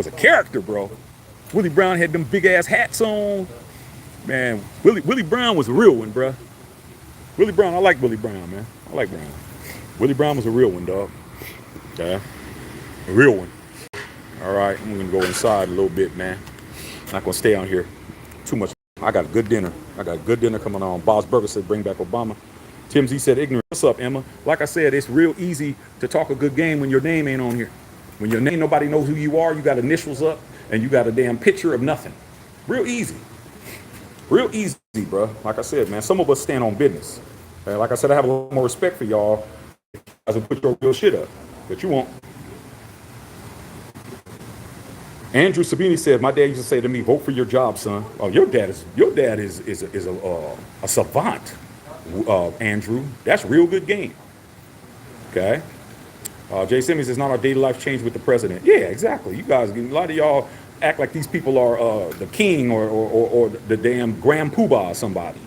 S1: a character, bro. Willie Brown had them big ass hats on. Man, Willie Brown was a real one, bro. Willie Brown, I like Willie Brown, man. I like Brown. Willie Brown was a real one, dog. Okay, a real one. All right, I'm gonna go inside a little bit, man. Not gonna stay on here too much. I got a good dinner. Coming on. Boss Burger said, bring back Obama. Tim Z said, ignorant. What's up, Emma? Like I said, it's real easy to talk a good game when your name ain't on here. When your name, nobody knows who you are. You got initials up and you got a damn picture of nothing. Real easy. Real easy, bro. Like I said, man, some of us stand on business. And like I said, I have a little more respect for y'all as I put your real shit up. But you won't. Andrew Sabini said, my dad used to say to me, vote for your job, son. Oh, your dad is a savant, Andrew. That's real good game. Okay. Jay Simmons says, not our daily life changed with the president. Yeah, exactly. You guys, a lot of y'all act like these people are the king or the damn Grand Poobah or somebody.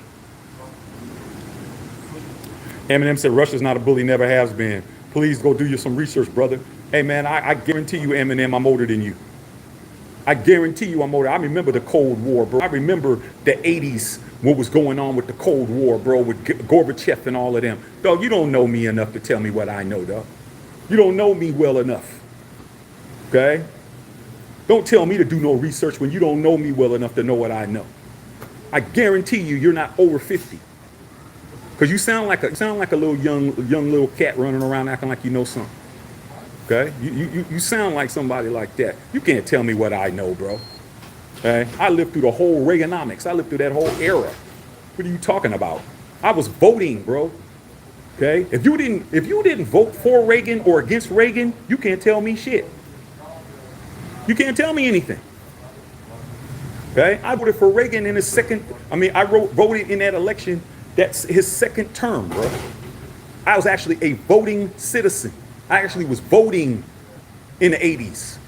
S1: Eminem said, Russia's not a bully, never has been. Please go do you some research, brother. Hey, man, I guarantee you, Eminem, I'm older than you. I guarantee you I'm older. I remember the Cold War, bro. I remember the 80s, what was going on with the Cold War, bro, with Gorbachev and all of them. Dog, you don't know me enough to tell me what I know, dog. You don't know me well enough, okay? Don't tell me to do no research when you don't know me well enough to know what I know. I guarantee you, you're not over 50. Because you sound like a little young little cat running around acting like you know something. Okay? You sound like somebody like that. You can't tell me what I know, bro. Okay? I lived through the whole Reaganomics. I lived through that whole era. What are you talking about? I was voting, bro. Okay? If you didn't vote for Reagan or against Reagan, you can't tell me shit. You can't tell me anything. Okay? I voted for Reagan in his second, voted in that election. That's his second term, bro. I was actually a voting citizen. I actually was voting in the 80s.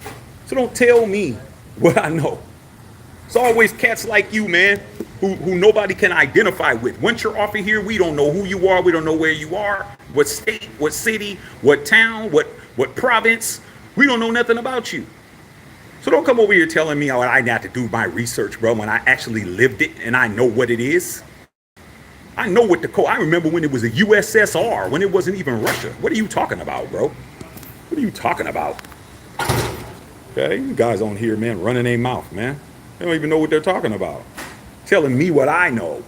S1: So don't tell me what I know. It's always cats like you, man, who nobody can identify with. Once you're off of here, we don't know who you are. We don't know where you are, what state, what city, what town, what province. We don't know nothing about you. So don't come over here telling me, oh, I got to do my research, bro, when I actually lived it and I know what it is. I know what the code. I remember when it was a USSR, when it wasn't even Russia. What are you talking about, bro? What are you talking about? Okay, you guys on here, man, running their mouth, man. They don't even know what they're talking about. Telling me what I know.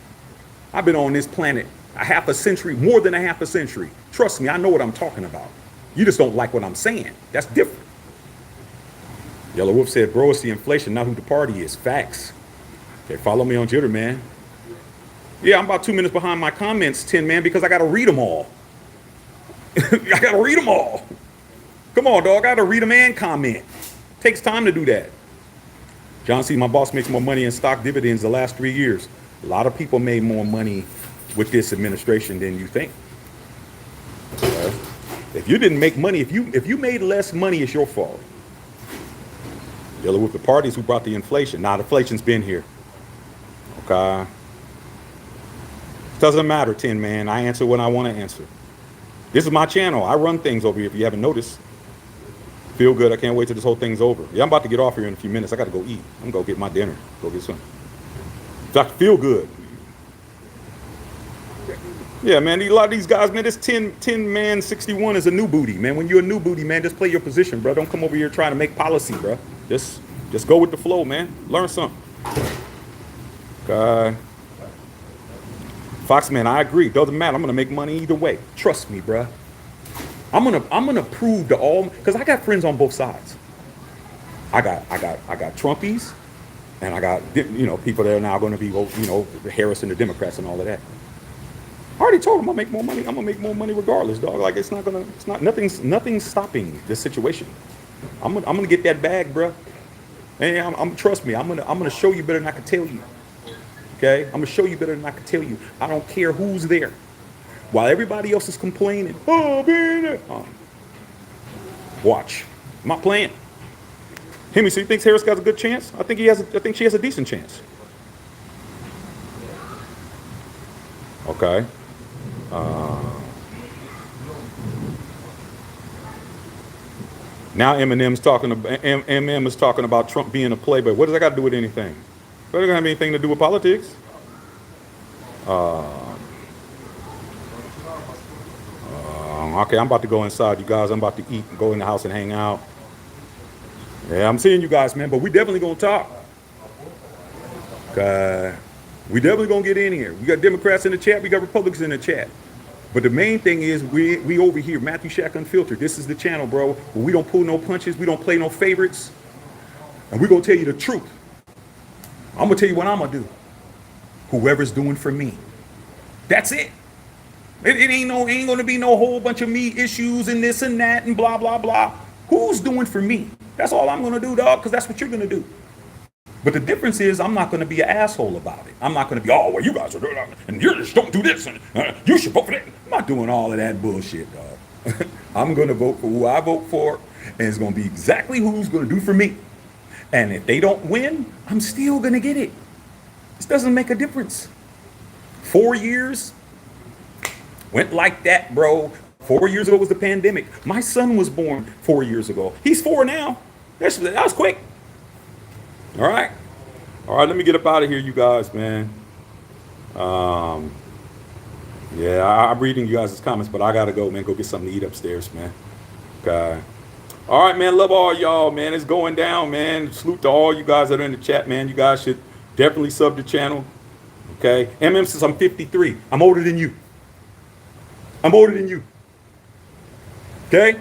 S1: I've been on this planet a half a century, more than a half a century. Trust me, I know what I'm talking about. You just don't like what I'm saying. That's different. Yellow Wolf said, bro, it's the inflation, not who the party is. Facts. Okay, follow me on Jitter, man. Yeah, I'm about 2 minutes behind my comments, Tin Man, because I got to read them all. I got to read them all. Come on, dog. I got to read them and comment. Takes time to do that. John C., my boss makes more money in stock dividends the last 3 years. A lot of people made more money with this administration than you think. If you didn't make money, if you made less money, it's your fault. Dealing with the parties who brought the inflation. Now, inflation's been here. Okay. Doesn't matter, Tin Man. I answer when I want to answer. This is my channel. I run things over here if you haven't noticed. Feel good. I can't wait till this whole thing's over. Yeah, I'm about to get off here in a few minutes. I got to go eat. I'm going to go get my dinner. Go get some. Dr. Feel Good. Yeah, man. A lot of these guys, man, this 10 man 61 is a new booty, man. When you're a new booty, man, just play your position, bro. Don't come over here trying to make policy, bro. Just go with the flow, man. Learn something. Okay. Foxman, I agree. Doesn't matter. I'm gonna make money either way. Trust me, bruh. I'm gonna prove to all, because I got friends on both sides. I got Trumpies, and I got people that are now going to be Harris and the Democrats and all of that. I already told them I'll make more money. I'm gonna make more money regardless, dog. Like nothing's stopping this situation. I'm gonna get that bag, bruh. And trust me. I'm gonna show you better than I can tell you. Okay, I'm gonna show you better than I can tell you. I don't care who's there. While everybody else is complaining, watch. I'm not playing. Hemi, so you think Harris got a good chance? I think she has a decent chance. Okay. Now MM is talking about Trump being a playboy. What does that got to do with anything? That doesn't have anything to do with politics. Okay, I'm about to go inside, you guys. I'm about to eat and go in the house and hang out. Yeah, I'm seeing you guys, man, but we definitely gonna talk. We definitely gonna get in here. We got Democrats in the chat, we got Republicans in the chat. But the main thing is we over here, Matthew Shack Unfiltered. This is the channel, bro, where we don't pull no punches, we don't play no favorites, and we're gonna tell you the truth. I'm gonna tell you what I'm gonna do. Whoever's doing for me. That's it. It ain't gonna be no whole bunch of me issues and this and that and blah, blah, blah. Who's doing for me? That's all I'm gonna do, dog, because that's what you're gonna do. But the difference is I'm not gonna be an asshole about it. I'm not gonna be, oh, well, you guys are doing that, and you just don't do this, and you should vote for that. I'm not doing all of that bullshit, dog. I'm gonna vote for who I vote for, and it's gonna be exactly who's gonna do for me. And if they don't win, I'm still gonna get it. This doesn't make a difference. 4 years went like that, bro. 4 years ago was the pandemic. My son was born 4 years ago. He's 4 now. That was quick. All right. Let me get up out of here, you guys, man. Yeah, I'm reading you guys' comments, but I gotta go, man. Go get something to eat upstairs, man. Okay. All right, man. Love all y'all, man. It's going down, man. Salute to all you guys that are in the chat, man. You guys should definitely sub the channel. Okay. MM says I'm 53. I'm older than you. I'm older than you. Okay?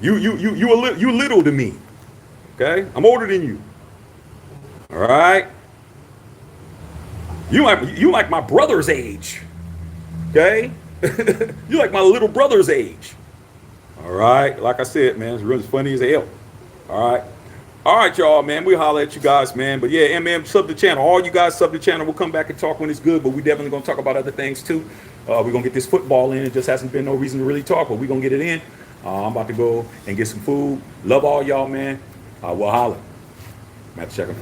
S1: You little to me. Okay, I'm older than you. All right, you like my brother's age. Okay, you like my little brother's age. All right, like I said, man, it's really funny as hell. All right. All right, y'all, man. We'll holler at you guys, man. But yeah, and man, sub the channel. All you guys sub the channel. We'll come back and talk when it's good, but we definitely gonna talk about other things too. We're gonna get this football in. It just hasn't been no reason to really talk, but we're gonna get it in. I'm about to go and get some food. Love all y'all, man. We'll holler. I'm at the check and